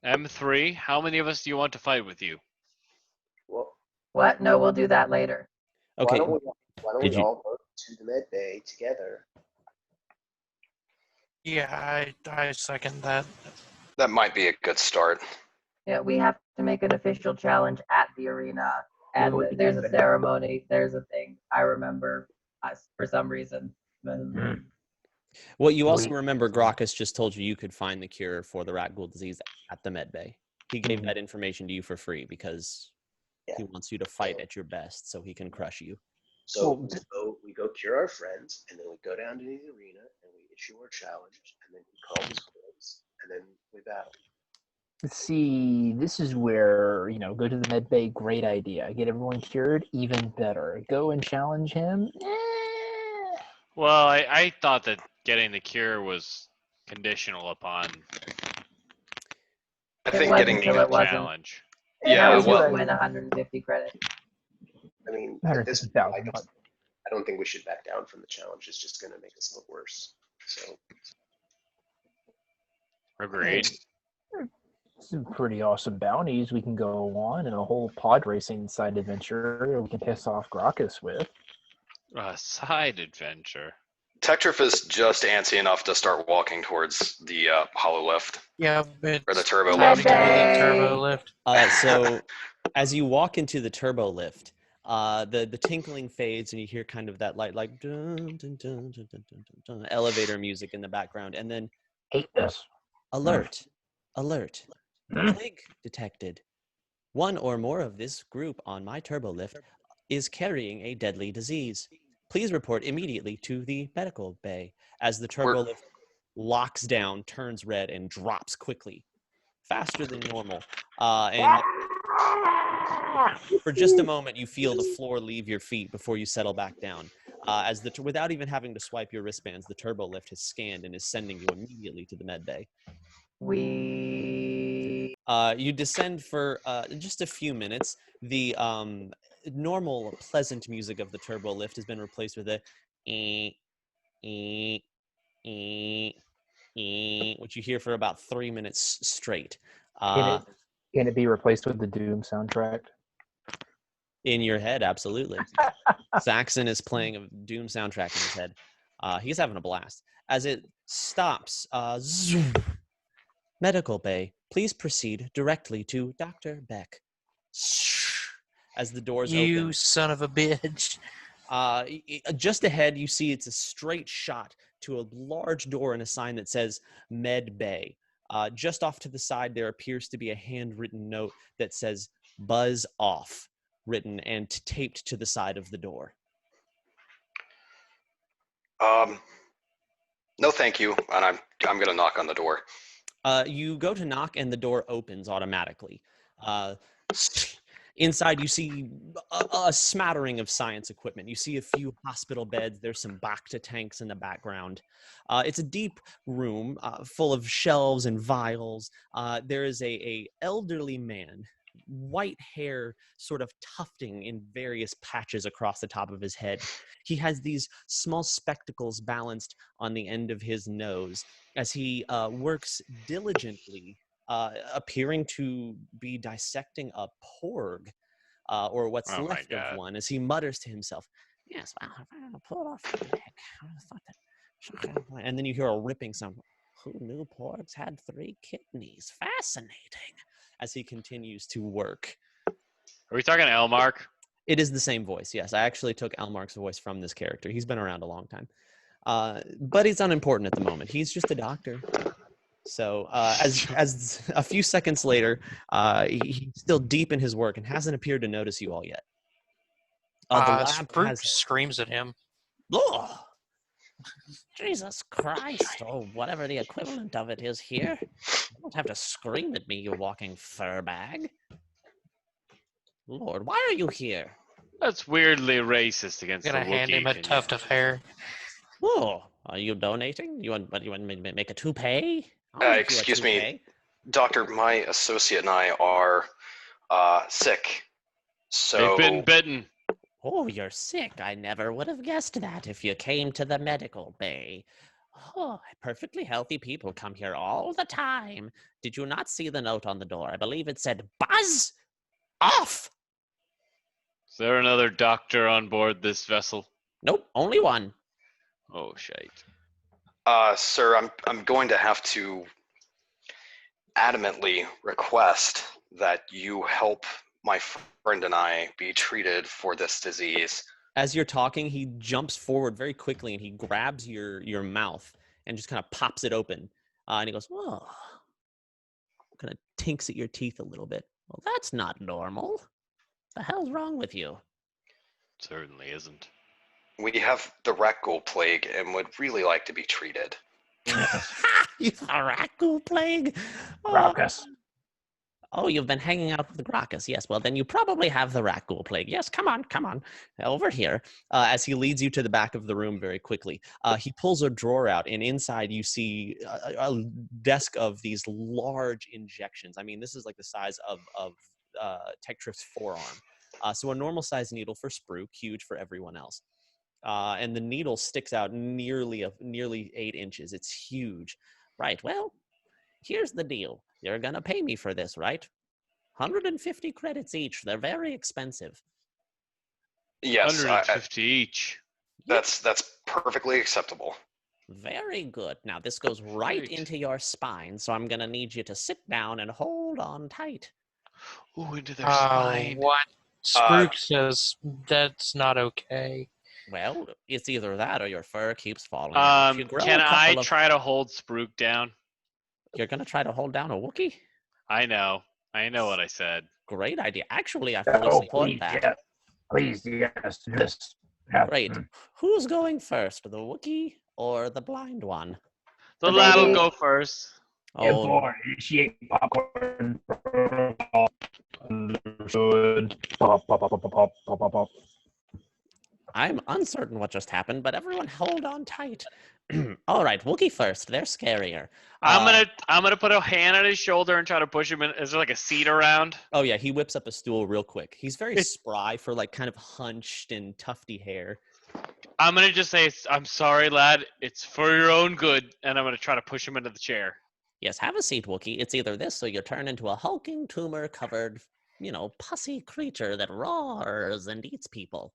M3, how many of us do you want to fight with you? Well, What? No, we'll do that later. Okay. Why don't Did we you- all go to the med bay together? Yeah, I second that. That might be a good start. Yeah, we have to make an official challenge at the arena, and there's a ceremony. There's a thing. I remember us for some reason. Well, you also remember Grokkus just told you could find the cure for the rat ghoul disease at the med bay. He gave that information to you for free because he wants you to fight at your best so he can crush you. So we go cure our friends, and then we go down to the arena, and we issue our challenge, and then we call his friends, and then we battle. See, this is where, go to the med bay, great idea. Get everyone cured, even better. Go and challenge him. Well, I thought that getting the cure was conditional upon I think wasn't getting until the it wasn't. challenge. Now we well, just win 150 credit. I mean, at this point, 150,000. I don't think we should back down from the challenge. It's just going to make us look worse. So, Agreed. Some pretty awesome bounties we can go on, and a whole pod racing side adventure we can piss off Grokkus with. A side adventure. Tektrif is just antsy enough to start walking towards the hollow lift. Yeah, but Or the turbo Med lift. bay. Turbo lift. So as you walk into the turbo lift, the tinkling fades and you hear kind of that light, like dun, dun, dun, dun, dun, dun, dun, elevator music in the background, and then Hate this. alert, plague detected. One or more of this group on my turbo lift is carrying a deadly disease. Please report immediately to the medical bay. As the turbo lift locks down, turns red, and drops quickly, faster than normal. And for just a moment, you feel the floor leave your feet before you settle back down. As without even having to swipe your wristbands, the turbo lift has scanned and is sending you immediately to the med bay. You descend for just a few minutes. The normal, pleasant music of the turbo lift has been replaced with a which you hear for about 3 minutes straight. Can it be replaced with the Doom soundtrack? In your head, absolutely. Saxon is playing a Doom soundtrack in his head. He's having a blast. As it stops, zoom. Medical bay, please proceed directly to Dr. Beck. As the doors open. You son of a bitch. Just ahead, you see it's a straight shot to a large door and a sign that says Med Bay. Just off to the side, there appears to be a handwritten note that says Buzz Off, written and taped to the side of the door. No, thank you. And I'm going to knock on the door. You go to knock and the door opens automatically. Inside, you see a smattering of science equipment. You see a few hospital beds. There's some Bacta tanks in the background. It's a deep room full of shelves and vials. There is a elderly man, white hair sort of tufting in various patches across the top of his head. He has these small spectacles balanced on the end of his nose as he works diligently, appearing to be dissecting a porg, or what's left of one, as he mutters to himself, "Yes, well, if I had to pull it off the neck, I would have thought that." And then you hear a ripping sound. Who knew porgs had 3 kidneys? Fascinating. As he continues to work. Are we talking Elmark? It is the same voice, yes. I actually took Elmark's voice from this character. He's been around a long time. But he's unimportant at the moment. He's just a doctor. So as a few seconds later, he's still deep in his work and hasn't appeared to notice you all yet. The lab screams at him. Oh, Jesus Christ, or whatever the equivalent of it is here. You don't have to scream at me, you walking fur bag. Lord, why are you here? That's weirdly racist against the I'm gonna hand him a tuft of hair. Oh, are you donating? You want me to make a toupee? Excuse me. Doctor, my associate and I are sick. So They've been bitten. Oh, you're sick. I never would have guessed that if you came to the medical bay. Oh, perfectly healthy people come here all the time. Did you not see the note on the door? I believe it said, "Buzz off!" Is there another doctor on board this vessel? Nope, only one. Oh, shite. Sir, I'm going to have to adamantly request that you help my friend and I be treated for this disease. As you're talking, he jumps forward very quickly and he grabs your mouth and just kind of pops it open. And he goes, "Oh," kind of tinks at your teeth a little bit. "Well, that's not normal. The hell's wrong with you?" Certainly isn't. We have the Rakghoul plague and would really like to be treated. You Rakghoul plague? Oh. Grokkus. Oh, you've been hanging out with the Grokkus. Yes, well, then you probably have the Rakghoul plague. Yes, come on. Over here. As he leads you to the back of the room very quickly. He pulls a drawer out, and inside you see a desk of these large injections. I mean, this is like the size of Tektrif's forearm. So a normal size needle for Spruik, huge for everyone else. And the needle sticks out nearly 8 inches. It's huge. Right, well, here's the deal. You're going to pay me for this, right? 150 credits each. They're very expensive. Yes, 150 each. That's perfectly acceptable. Very good. Now, this goes right into your spine, so I'm going to need you to sit down and hold on tight. Ooh, into their spine. What? Spruik says that's not okay. Well, it's either that or your fur keeps falling out. You grow Can I of... try to hold Spruik down? You're going to try to hold down a Wookiee? I know what I said. Great idea. Actually, I fully support that. Yeah. Please, yes, just Great. Who's going first, the Wookiee or the blind one? The lad will go first. Oh, boy, initiate popcorn protocol. Understood. Pop, pop, pop, pop, pop, pop, pop, pop. I'm uncertain what just happened, but everyone hold on tight. All right, Wookiee first. They're scarier. I'm gonna put a hand on his shoulder and try to push him in. Is there like a seat around? Oh yeah, he whips up a stool real quick. He's very spry for like kind of hunched and tufty hair. I'm gonna just say, "I'm sorry, lad. It's for your own good," and I'm gonna try to push him into the chair. Yes, have a seat, Wookiee. It's either this or you turn into a hulking, tumor-covered, pussy creature that roars and eats people.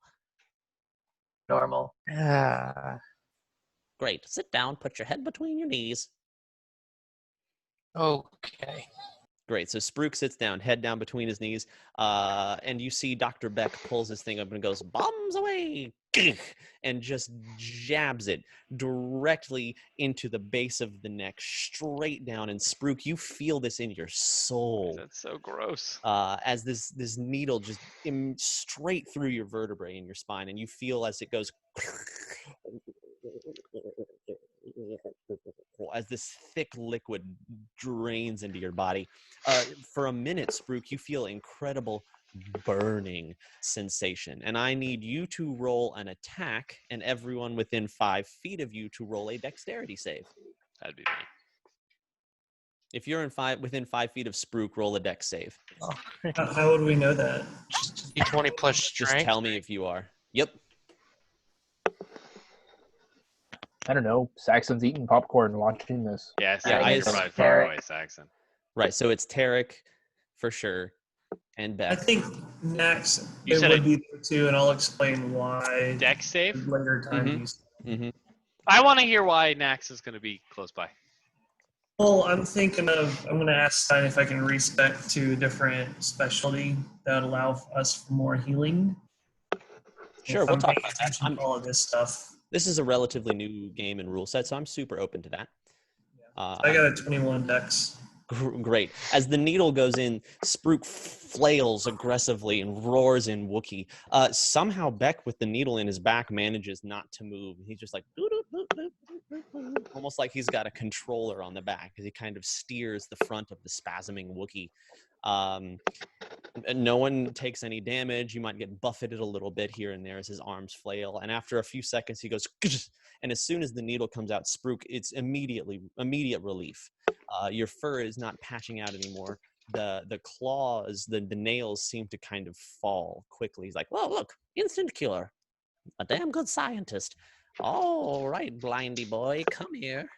Normal. Great. Sit down. Put your head between your knees. Okay. Great. So Spruik sits down, head down between his knees, and you see Dr. Beck pulls his thing up and goes, "Bombs away!" and just jabs it directly into the base of the neck, straight down. And Spruik, you feel this in your soul. That's so gross. As this needle just straight through your vertebrae in your spine, and you feel as it goes as this thick liquid drains into your body. For a minute, Spruik, you feel incredible burning sensation. And I need you to roll an attack and everyone within 5 feet of you to roll a dexterity save. That'd be me. If you're within 5 feet of Spruik, roll a dex save. How would we know that? D20 plus strength. Just tell me if you are. Yep. I don't know. Saxon's eating popcorn and watching this. Yeah, I probably far away, Saxon. Right, so it's Tarek for sure, and Beck. I think Nax You it said would it- be there too, and I'll explain why Dex save? later time. Mm-hmm. I want to hear why Nax is going to be close by. Well, I'm going to ask Stein if I can respec to a different specialty that would allow us for more healing. Sure, If we'll I'm talk paying about that. attention to all of this stuff. This is a relatively new game and rule set, so I'm super open to that. I got a 21 dex. Great. As the needle goes in, Spruik flails aggressively and roars in Wookiee. Somehow Beck, with the needle in his back, manages not to move. He's just like, almost like he's got a controller on the back as he kind of steers the front of the spasming Wookiee. No one takes any damage. You might get buffeted a little bit here and there as his arms flail. And after a few seconds, he goes, and as soon as the needle comes out, Spruik, it's immediate relief. Your fur is not patching out anymore. The claws, the nails seem to kind of fall quickly. He's like, well, look, instant cure. A damn good scientist. All right, blindy boy, come here.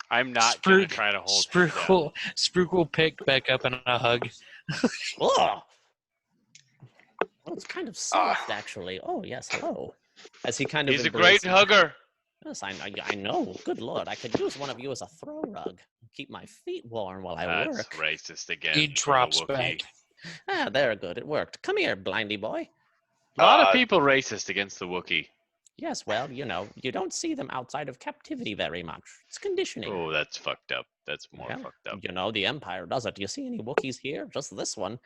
I'm not going to try to hold him down. Spruik will pick back up in a hug. Oh, well, it's kind of soft, actually. Oh, yes, hello. As he kind of He's a great hugger. Yes, I know. Good Lord, I could use one of you as a throw rug. Keep my feet warm while I That's work. racist again. He drops back. Ah, there, good. It worked. Come here, blindy boy. A lot of people racist against the Wookiee. Yes, well, you know, you don't see them outside of captivity very much. It's conditioning. Oh, that's fucked up. That's more fucked up. You know, the Empire does it. Do you see any Wookiees here? Just this one.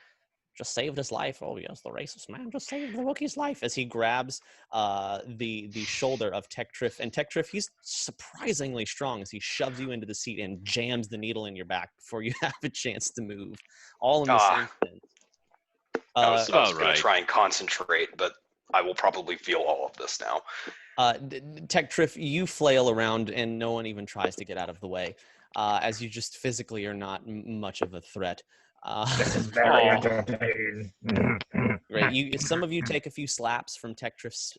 Just saved his life. Oh, yes, the racist man just saved the Wookiee's life. As he grabs the shoulder of Tektrif. And Tektrif, he's surprisingly strong as he shoves you into the seat and jams the needle in your back before you have a chance to move. All in the same instant. I was going to try and concentrate, but I will probably feel all of this now. Tektrif, you flail around and no one even tries to get out of the way, as you just physically are not much of a threat. This is very entertaining. Great. Some of you take a few slaps from Tektrif's,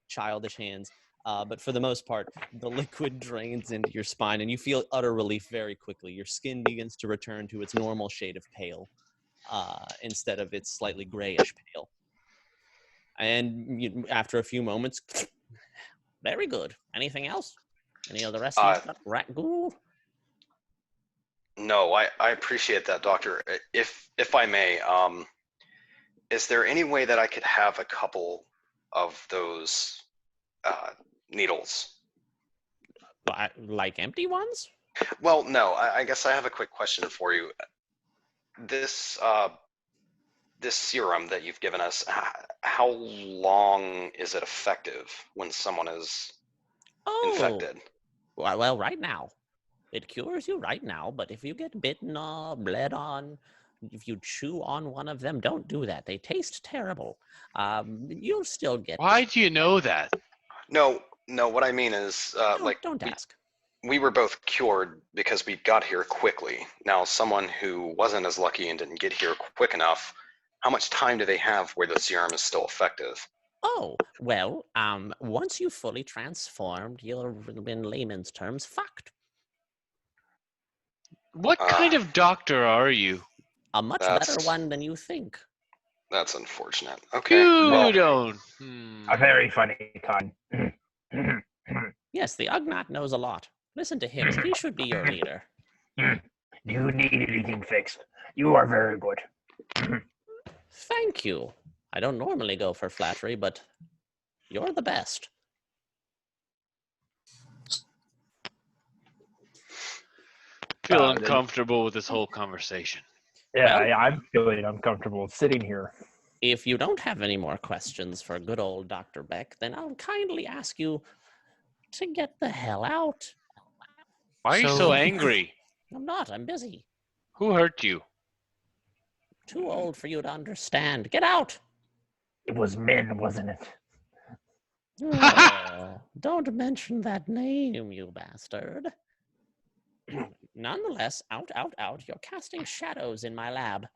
childish hands, but for the most part, the liquid drains into your spine and you feel utter relief very quickly. Your skin begins to return to its normal shade of pale, instead of its slightly grayish pale. And after a few moments, very good. Anything else? Any of the rest of you got rat ghoul? No, I appreciate that, Doctor. If I may, is there any way that I could have a couple of those needles? Like empty ones? Well, no. I guess I have a quick question for you. This serum that you've given us, how long is it effective when someone is infected? Well, right now. It cures you right now, but if you get bitten or bled on, if you chew on one of them, don't do that. They taste terrible. You'll still get... Why do you know that? No, what I mean is, don't ask. We were both cured because we got here quickly. Now, someone who wasn't as lucky and didn't get here quick enough, how much time do they have where the serum is still effective? Oh, well, once you've fully transformed, you're, in layman's terms, fucked. What kind of doctor are you? A much better one than you think. That's unfortunate. Okay. You don't. A very funny kind. Yes, the Ugnaught knows a lot. Listen to him. He should be your leader. Do you need anything fixed? You are very good. Thank you. I don't normally go for flattery, but you're the best. Feel uncomfortable with this whole conversation. Yeah, I'm feeling uncomfortable sitting here. If you don't have any more questions for good old Dr. Beck, then I'll kindly ask you to get the hell out. Why are you so angry? I'm not. I'm busy. Who hurt you? Too old for you to understand. Get out! It was men, wasn't it? Oh, don't mention that name, you bastard. Nonetheless, out. You're casting shadows in my lab.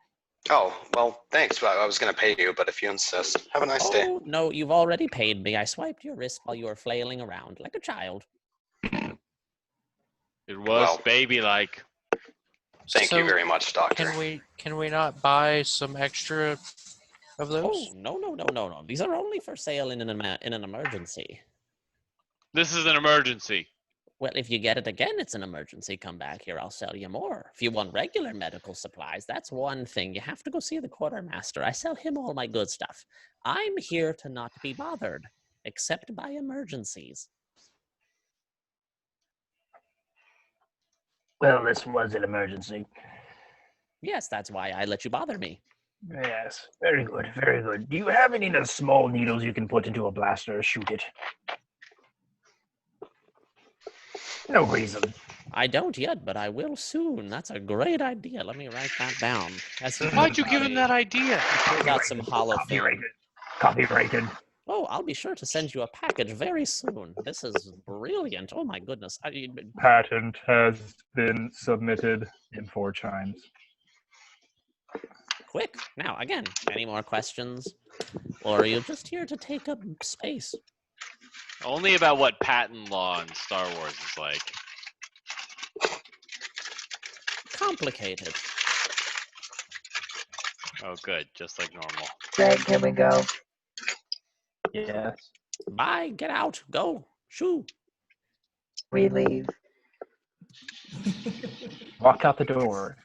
Oh, well, thanks. I was going to pay you, but if you insist, have a nice day. Oh, no, you've already paid me. I swiped your wrist while you were flailing around like a child. It was baby-like. Thank you very much, Doctor. Can we not buy some extra of those? Oh, no. These are only for sale in an emergency. This is an emergency. Well, if you get it again, it's an emergency. Come back here, I'll sell you more. If you want regular medical supplies, that's one thing. You have to go see the quartermaster. I sell him all my good stuff. I'm here to not be bothered, except by emergencies. Well, this was an emergency. Yes, that's why I let you bother me. Yes, very good, very good. Do you have any of the small needles you can put into a blaster or shoot it? No reason. I don't yet, but I will soon. That's a great idea. Let me write that down. Why'd you give him that idea? Pulls out some hollow film. Copyrighted. Oh, I'll be sure to send you a package very soon. This is brilliant. Oh my goodness. Patent has been submitted in 4 chimes. Quick. Now, again, any more questions? Or are you just here to take up space? Only about what patent law in Star Wars is like. Complicated. Oh, good. Just like normal. Greg, can we go? Yes. Bye. Get out. Go. Shoo. We leave. Walk out the door.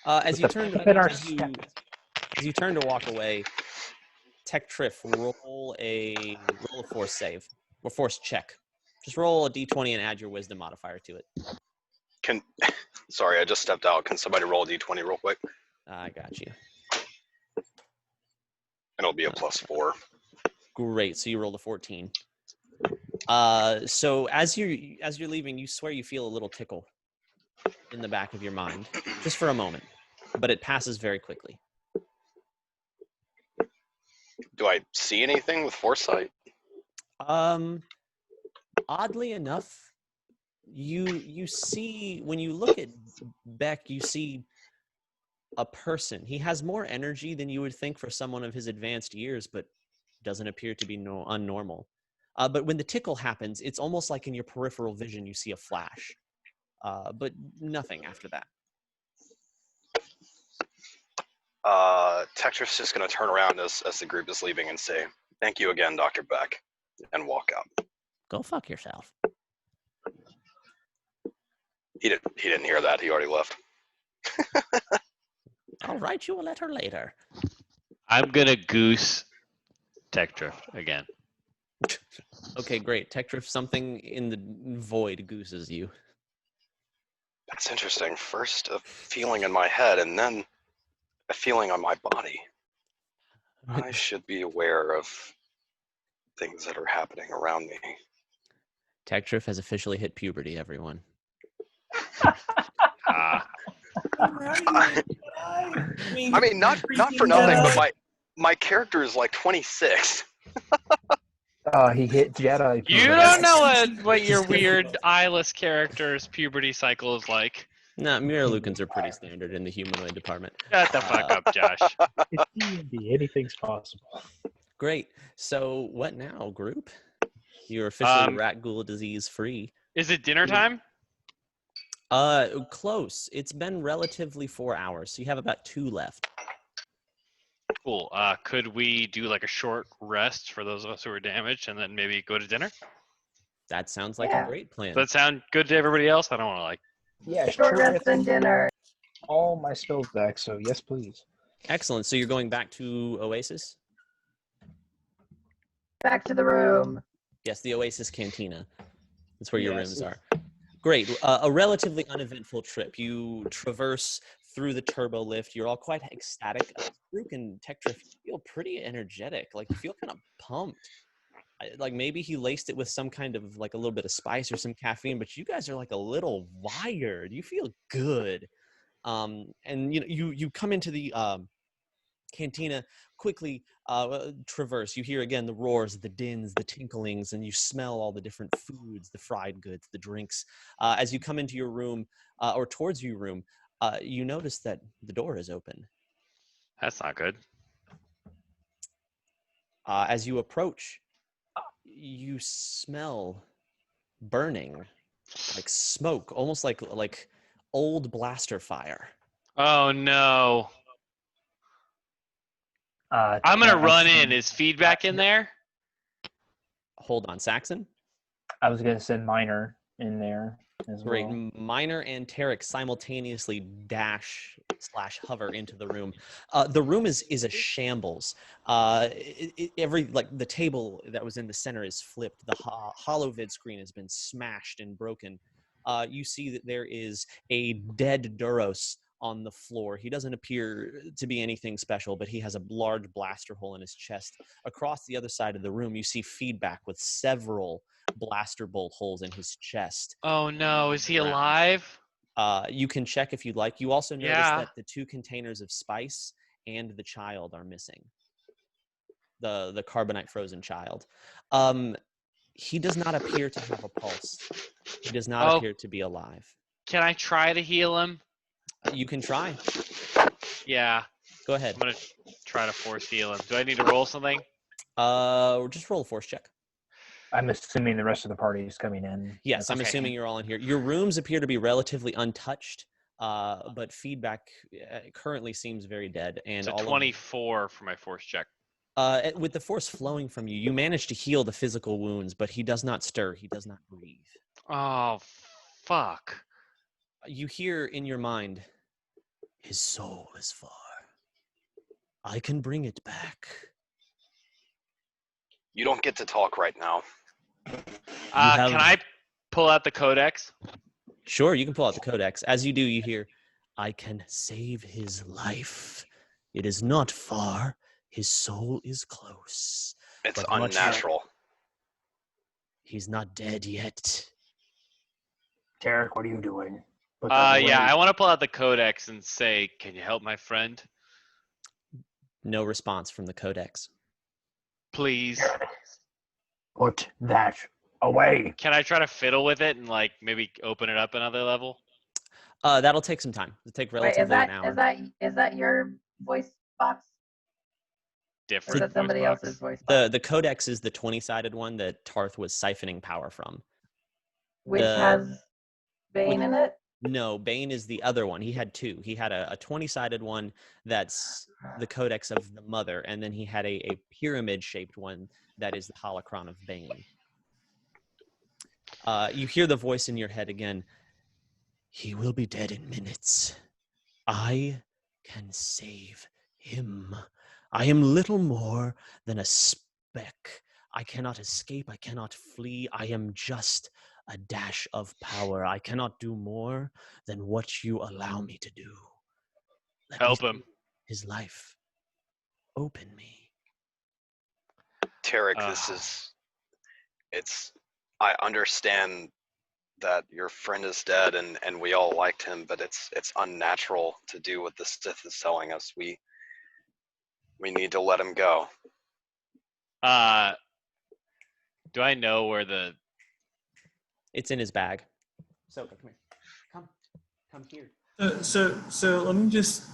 As you turn to walk away, Tech Triff, roll a force save or force check. Just roll a d20 and add your wisdom modifier to it. Sorry, I just stepped out. Can somebody roll a d20 real quick? I got you. It'll be a +4. Great. So you rolled a 14. So as you're leaving, you swear you feel a little tickle in the back of your mind, just for a moment, but it passes very quickly. Do I see anything with foresight? Oddly enough, you see, when you look at Beck, you see a person. He has more energy than you would think for someone of his advanced years, but doesn't appear to be unnormal. But when the tickle happens, it's almost like in your peripheral vision you see a flash, but nothing after that. Tetris just going to turn around as the group is leaving and say, "Thank you again, Dr. Beck," and walk out. Go fuck yourself. He didn't hear that. He already left. I'll write you a letter later. I'm gonna goose Tech Drift again. Okay, great. Tech Drift, something in the void gooses you. That's interesting. First a feeling in my head, and then a feeling on my body. I should be aware of things that are happening around me. Tech Drift has officially hit puberty, everyone. I mean, not for nothing, but my character is like 26. He hit Jedi. You don't know what your weird eyeless character's puberty cycle is like. Nah, Miralukins are pretty standard in the humanoid department. Shut the fuck up, Josh. It's D&D. Anything's possible. Great. So what now, group? You're officially rat ghoul disease free. Is it dinner time? Close. It's been relatively 4 hours, so you have about 2 left. Cool. Could we do like a short rest for those of us who are damaged and then maybe go to dinner? That sounds like a great plan. Does that sound good to everybody else? I don't want to like... Yeah, Short rest and dinner. All my spells back, so yes, please. Excellent. So you're going back to Oasis? Back to the room. Yes, the Oasis Cantina. That's where your rooms are. Great. A relatively uneventful trip. You traverse through the turbo lift. You're all quite ecstatic. Rook and Tech Drift feel pretty energetic. Like, you feel kind of pumped. Like, maybe he laced it with some kind of, like, a little bit of spice or some caffeine, but you guys are, like, a little wired. You feel good. And, you know, you come into the cantina, quickly traverse. You hear again the roars, the dins, the tinklings, and you smell all the different foods, the fried goods, the drinks. As you come into your room, or towards your room, you notice that the door is open. That's not good. As you approach, you smell burning, like smoke, almost like old blaster fire. Oh no. I'm gonna run in. Is feedback in there? Hold on, Saxon? I was gonna send Minor in there as Great. well. Minor and Tarek simultaneously dash/hover into the room. The room is a shambles. The table that was in the center is flipped. The holovid screen has been smashed and broken. You see that there is a dead Duros on the floor. He doesn't appear to be anything special, but he has a large blaster hole in his chest. Across the other side of the room, you see Feedback with several blaster bolt holes in his chest. Oh no, is he alive? You can check if you'd like. You also notice Yeah. that the 2 containers of spice and the child are missing. The carbonite frozen child. He does not appear to have a pulse. He does not appear to be alive. Can I try to heal him? You can try. Yeah. Go ahead. I'm gonna try to force heal him. Do I need to roll something? Just roll a force check. I'm assuming the rest of the party is coming in. Yes, I'm assuming you're all in here. Your rooms appear to be relatively untouched, but Feedback currently seems very dead. And It's a 24 for my force check. With the force flowing from you, you manage to heal the physical wounds, but he does not stir. He does not breathe. Oh, fuck. You hear in your mind, his soul is far. I can bring it back. You don't get to talk right now. Can I pull out the codex? Sure, you can pull out the codex. As you do, you hear, I can save his life. It is not far. His soul is close. It's But unnatural. He's not dead yet. Tarek, what are you doing? Yeah, I want to pull out the codex and say, can you help my friend? No response from the codex. Please. Put that away. Can I try to fiddle with it and like maybe open it up another level? That'll take some time. It'll take relatively an hour. Is that your voice box? Different. Or is that somebody else's voice box? The codex is the 20-sided one that Tarth was siphoning power from. Which has Bane in it? No, Bane is the other one. He had 2. He had a 20-sided one that's the Codex of the Mother, and then he had a pyramid-shaped one that is the Holocron of Bane. You hear the voice in your head again. He will be dead in minutes. I can save him. I am little more than a speck. I cannot escape. I cannot flee. I am just a dash of power. I cannot do more than what you allow me to do. Help him. His life. Open me. Tarek, I understand that your friend is dead and we all liked him, but it's unnatural to do what the Sith is telling us. We need to let him go. Do I know where the... It's in his bag. So come here. Come here. So let me just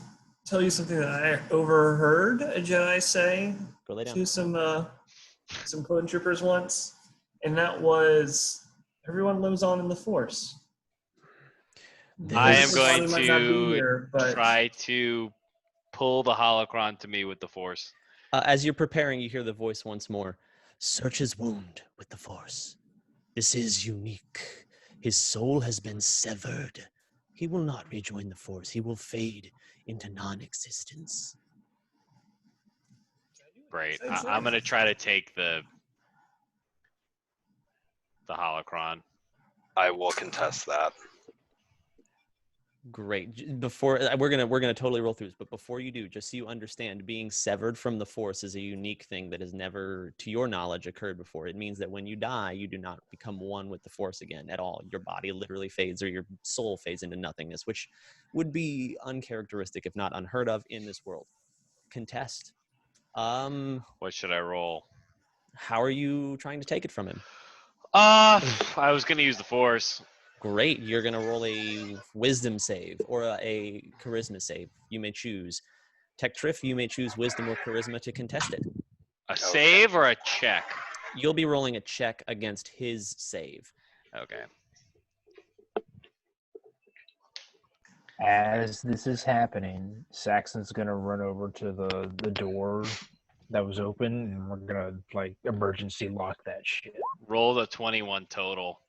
tell you something that I overheard a Jedi say Go lay down. to some clone troopers once, and that was, everyone lives on in the Force. I am going to try to pull the holocron to me with the Force. As you're preparing, you hear the voice once more. Search his wound with the Force. This is unique. His soul has been severed. He will not rejoin the Force. He will fade into non-existence. Great. I'm going to try to take the holocron. I will contest that. Great. Before we're gonna totally roll through this, but before you do, just so you understand, being severed from the Force is a unique thing that has never, to your knowledge, occurred before. It means that when you die, you do not become one with the Force again at all. Your body literally fades, or your soul fades into nothingness, which would be uncharacteristic, if not unheard of, in this world. Contest. What should I roll? How are you trying to take it from him? I was gonna use the Force. Great. You're going to roll a wisdom save or a charisma save. You may choose. Tech Triff, you may choose wisdom or charisma to contest it. A save or a check? You'll be rolling a check against his save. Okay. As this is happening, Saxon's going to run over to the door that was open, and we're going to, like, emergency lock that shit. Roll the 21 total.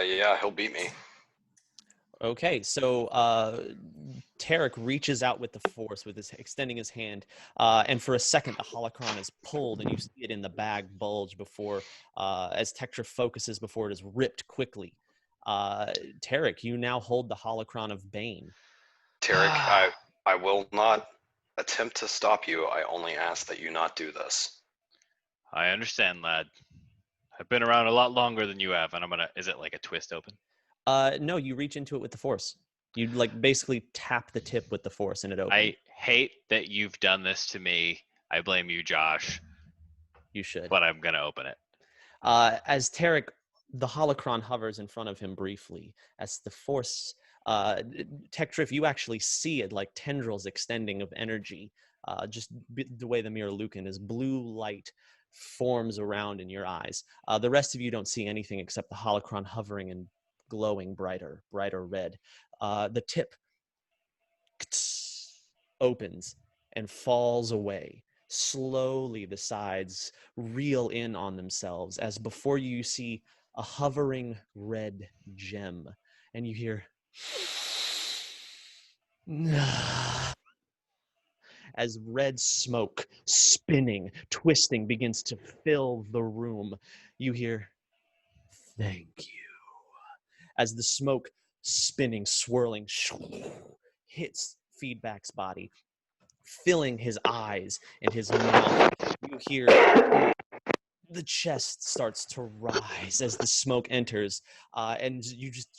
Yeah, he'll beat me. Okay, so Tarek reaches out with the Force, with his extending his hand, and for a second the holocron is pulled, and you see it in the bag bulge before, as Tektra focuses before it is ripped quickly. Tarek, you now hold the holocron of Bane. Tarek, I will not attempt to stop you. I only ask that you not do this. I understand, lad. I've been around a lot longer than you have, and I'm gonna. Is it like a twist open? No, you reach into it with the force. You like basically tap the tip with the force, and it opens. I hate that you've done this to me. I blame you, Josh. You should. But I'm gonna open it. As Tarek, the holocron hovers in front of him briefly. As the force, Tektrif, you actually see it like tendrils extending of energy. Just the way the mirror Lucan is, blue light forms around in your eyes. The rest of you don't see anything except the holocron hovering and glowing brighter red. The tip opens and falls away. Slowly, the sides reel in on themselves as before you see a hovering red gem, and you hear as red smoke spinning, twisting begins to fill the room. You hear, "Thank you," as the smoke spinning, swirling, hits Feedback's body, filling his eyes and his mouth. You hear the chest starts to rise as the smoke enters, and you just,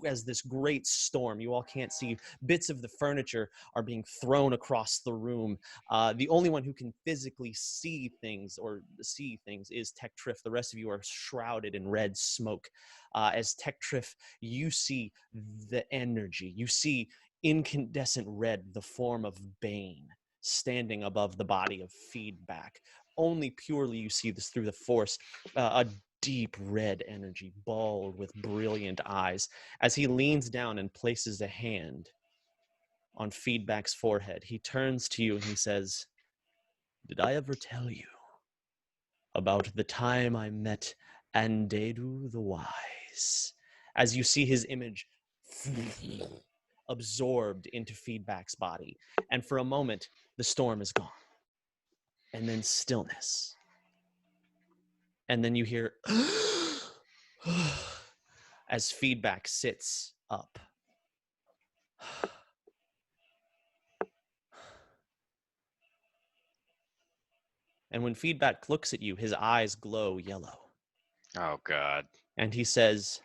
as this great storm, you all can't see, bits of the furniture are being thrown across the room. The only one who can physically see things is Tektrif. The rest of you are shrouded in red smoke. As Tektrif, you see the energy. You see incandescent red, the form of Bane, standing above the body of Feedback. Only purely you see this through the force, a deep red energy, bald with brilliant eyes. As he leans down and places a hand on Feedback's forehead, he turns to you and he says, "Did I ever tell you about the time I met Andedu the Wise?" As you see his image absorbed into Feedback's body, and for a moment, the storm is gone. And then stillness. And then you hear as Feedback sits up. And when Feedback looks at you, his eyes glow yellow. Oh, God. And he says,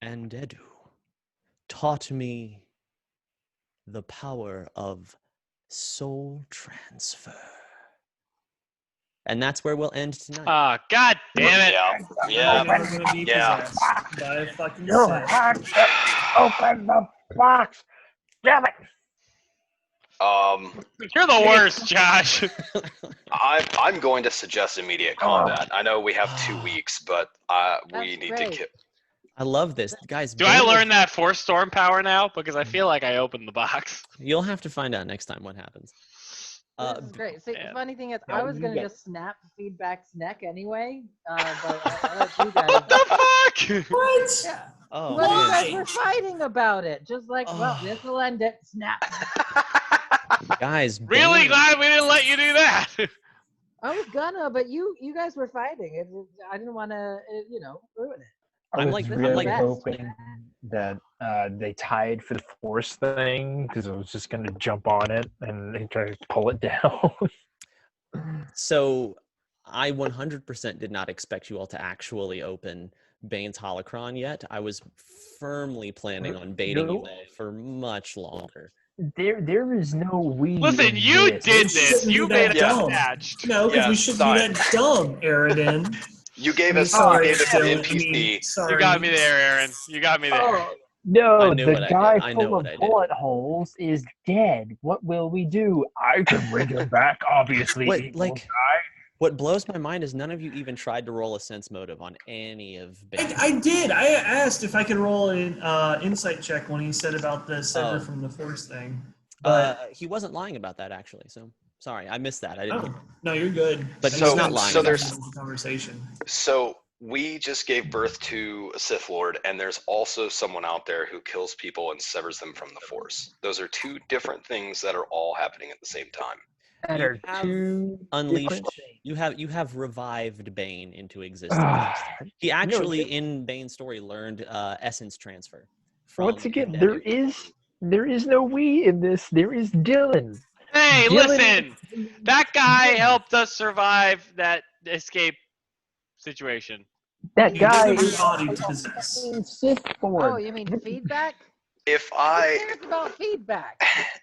"Andedu taught me the power of soul transfer." And that's where we'll end tonight. Ah, God damn it. Yeah. We're gonna be possessed by a fucking set. Open the box. Damn it. You're the worst, Josh. I'm going to suggest immediate combat. I know we have 2 weeks, but we need to kill. I love this, guys. Do I learn that force storm power now? Because I feel like I opened the box. You'll have to find out next time what happens. This is great. See, the funny thing is, I was gonna just snap Feedback's neck anyway, but I let you guys. What the fuck? What? Yeah. Oh, Well, you guys were fighting about it, just like, well, this will end it. Snap. Guys, really glad we didn't let you do that. I was gonna, but you guys were fighting. I didn't want to, ruin it. I was really hoping that they tied for the force thing because I was just going to jump on it and they try to pull it down. So I 100% did not expect you all to actually open Bane's holocron yet. I was firmly planning on baiting you all for much longer. There is no we. Listen, you did this. You made us attached. No, because we shouldn't be that dumb, Aridin. You gave us an NPC. You got me there, Aaron. You got me there. Oh, no, the guy I know full of bullet holes is dead. What will we do? I can bring him back, obviously. What blows my mind is none of you even tried to roll a sense motive on any of Bane. I did. I asked if I could roll an insight check when he said about the sever from the force thing. But he wasn't lying about that, actually. So sorry, I missed that. I didn't. No, you're good. But he's not lying. So there's conversation. So we just gave birth to a Sith Lord, and there's also someone out there who kills people and severs them from the Force. Those are 2 different things that are all happening at the same time. That You are have two unleashed. different things. You have revived Bane into existence. He No, actually, in Bane's story, learned essence transfer. From once again, the there dead. is no we in this. There is Dylan. Hey, Dylan listen! That guy helped us survive that escape situation. That He guy doesn't is embody a possess. fucking Sith Lord. Oh, you mean feedback? If Who I cares about feedback?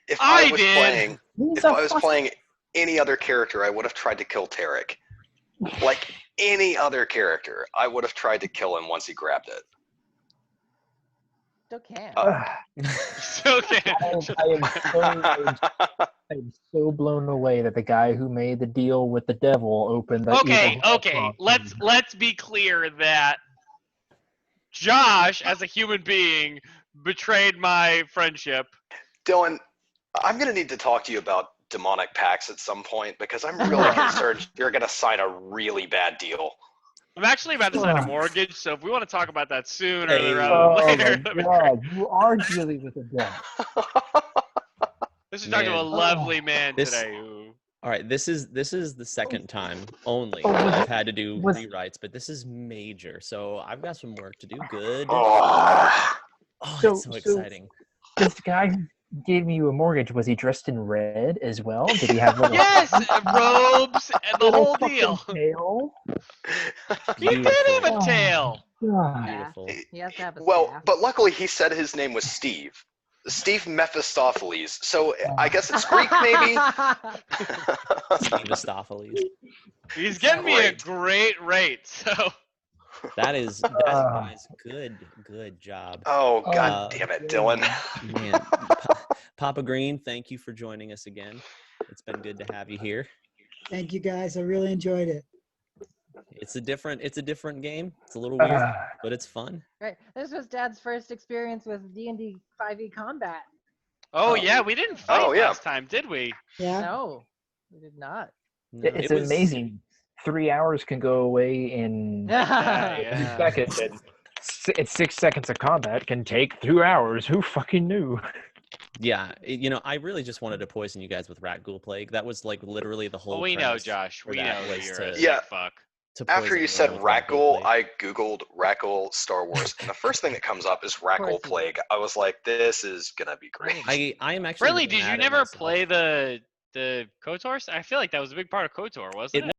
if I I was did. playing He's if a I was fucking- playing any other character, I would have tried to kill Tarek. Like any other character, I would have tried to kill him once he grabbed it. Still can. Still can. I am so blown away that the guy who made the deal with the devil opened the Okay, evil okay. Let's be clear that Josh, as a human being, betrayed my friendship. Dylan, I'm gonna need to talk to you about demonic pacts at some point because I'm really concerned you're gonna sign a really bad deal. I'm actually about to sign a mortgage, so if we want to talk about that sooner rather Oh than later, my that'd be god, great. you are dealing with a devil. This is talking to a Man. lovely man This- today. Who... All right, this is the second time only Oh, was that I've it- had to do was- rewrites, but this is major, so I've got some work to do. Good. Oh, It's so exciting. This guy who gave you a mortgage, was he dressed in red as well? Did he have little Yes, robes and the little whole fucking deal. tail? He did have a Oh, tail. God. Beautiful. He has to have a well, staff. but luckily he said his name was Steve. Steve Mephistopheles. So I guess it's Greek, maybe. Steve Astopheles. He's getting me a Great. great rate, so That is, guys, good job. Oh, god damn it, Dylan. Man, Papa Green, thank you for joining us again. It's been good to have you here. Thank you guys. I really enjoyed it. It's a different game. It's a little weird, but it's fun. Right. This was Dad's first experience with D&D 5e combat. Oh yeah, we didn't fight Oh, yeah. last time, did we? Yeah. No, we did not. No, It's it was- amazing. 3 hours can go away in 3 Yeah. seconds, and 6 seconds of combat can take 2 hours. Who fucking knew? Yeah, I really just wanted to poison you guys with rat ghoul plague. That was like literally the whole. Oh, we know, premise Josh. for We that know was you're to- a Yeah. sick fuck. to After poison you everyone said with rat ghoul, plague. I googled rat ghoul Star Wars, and the first thing that comes up is rat course ghoul you plague. I was like, this is gonna be great. I am actually Really, really did you mad at never myself. play the KOTOR? I feel like that was a big part of KOTOR, wasn't it?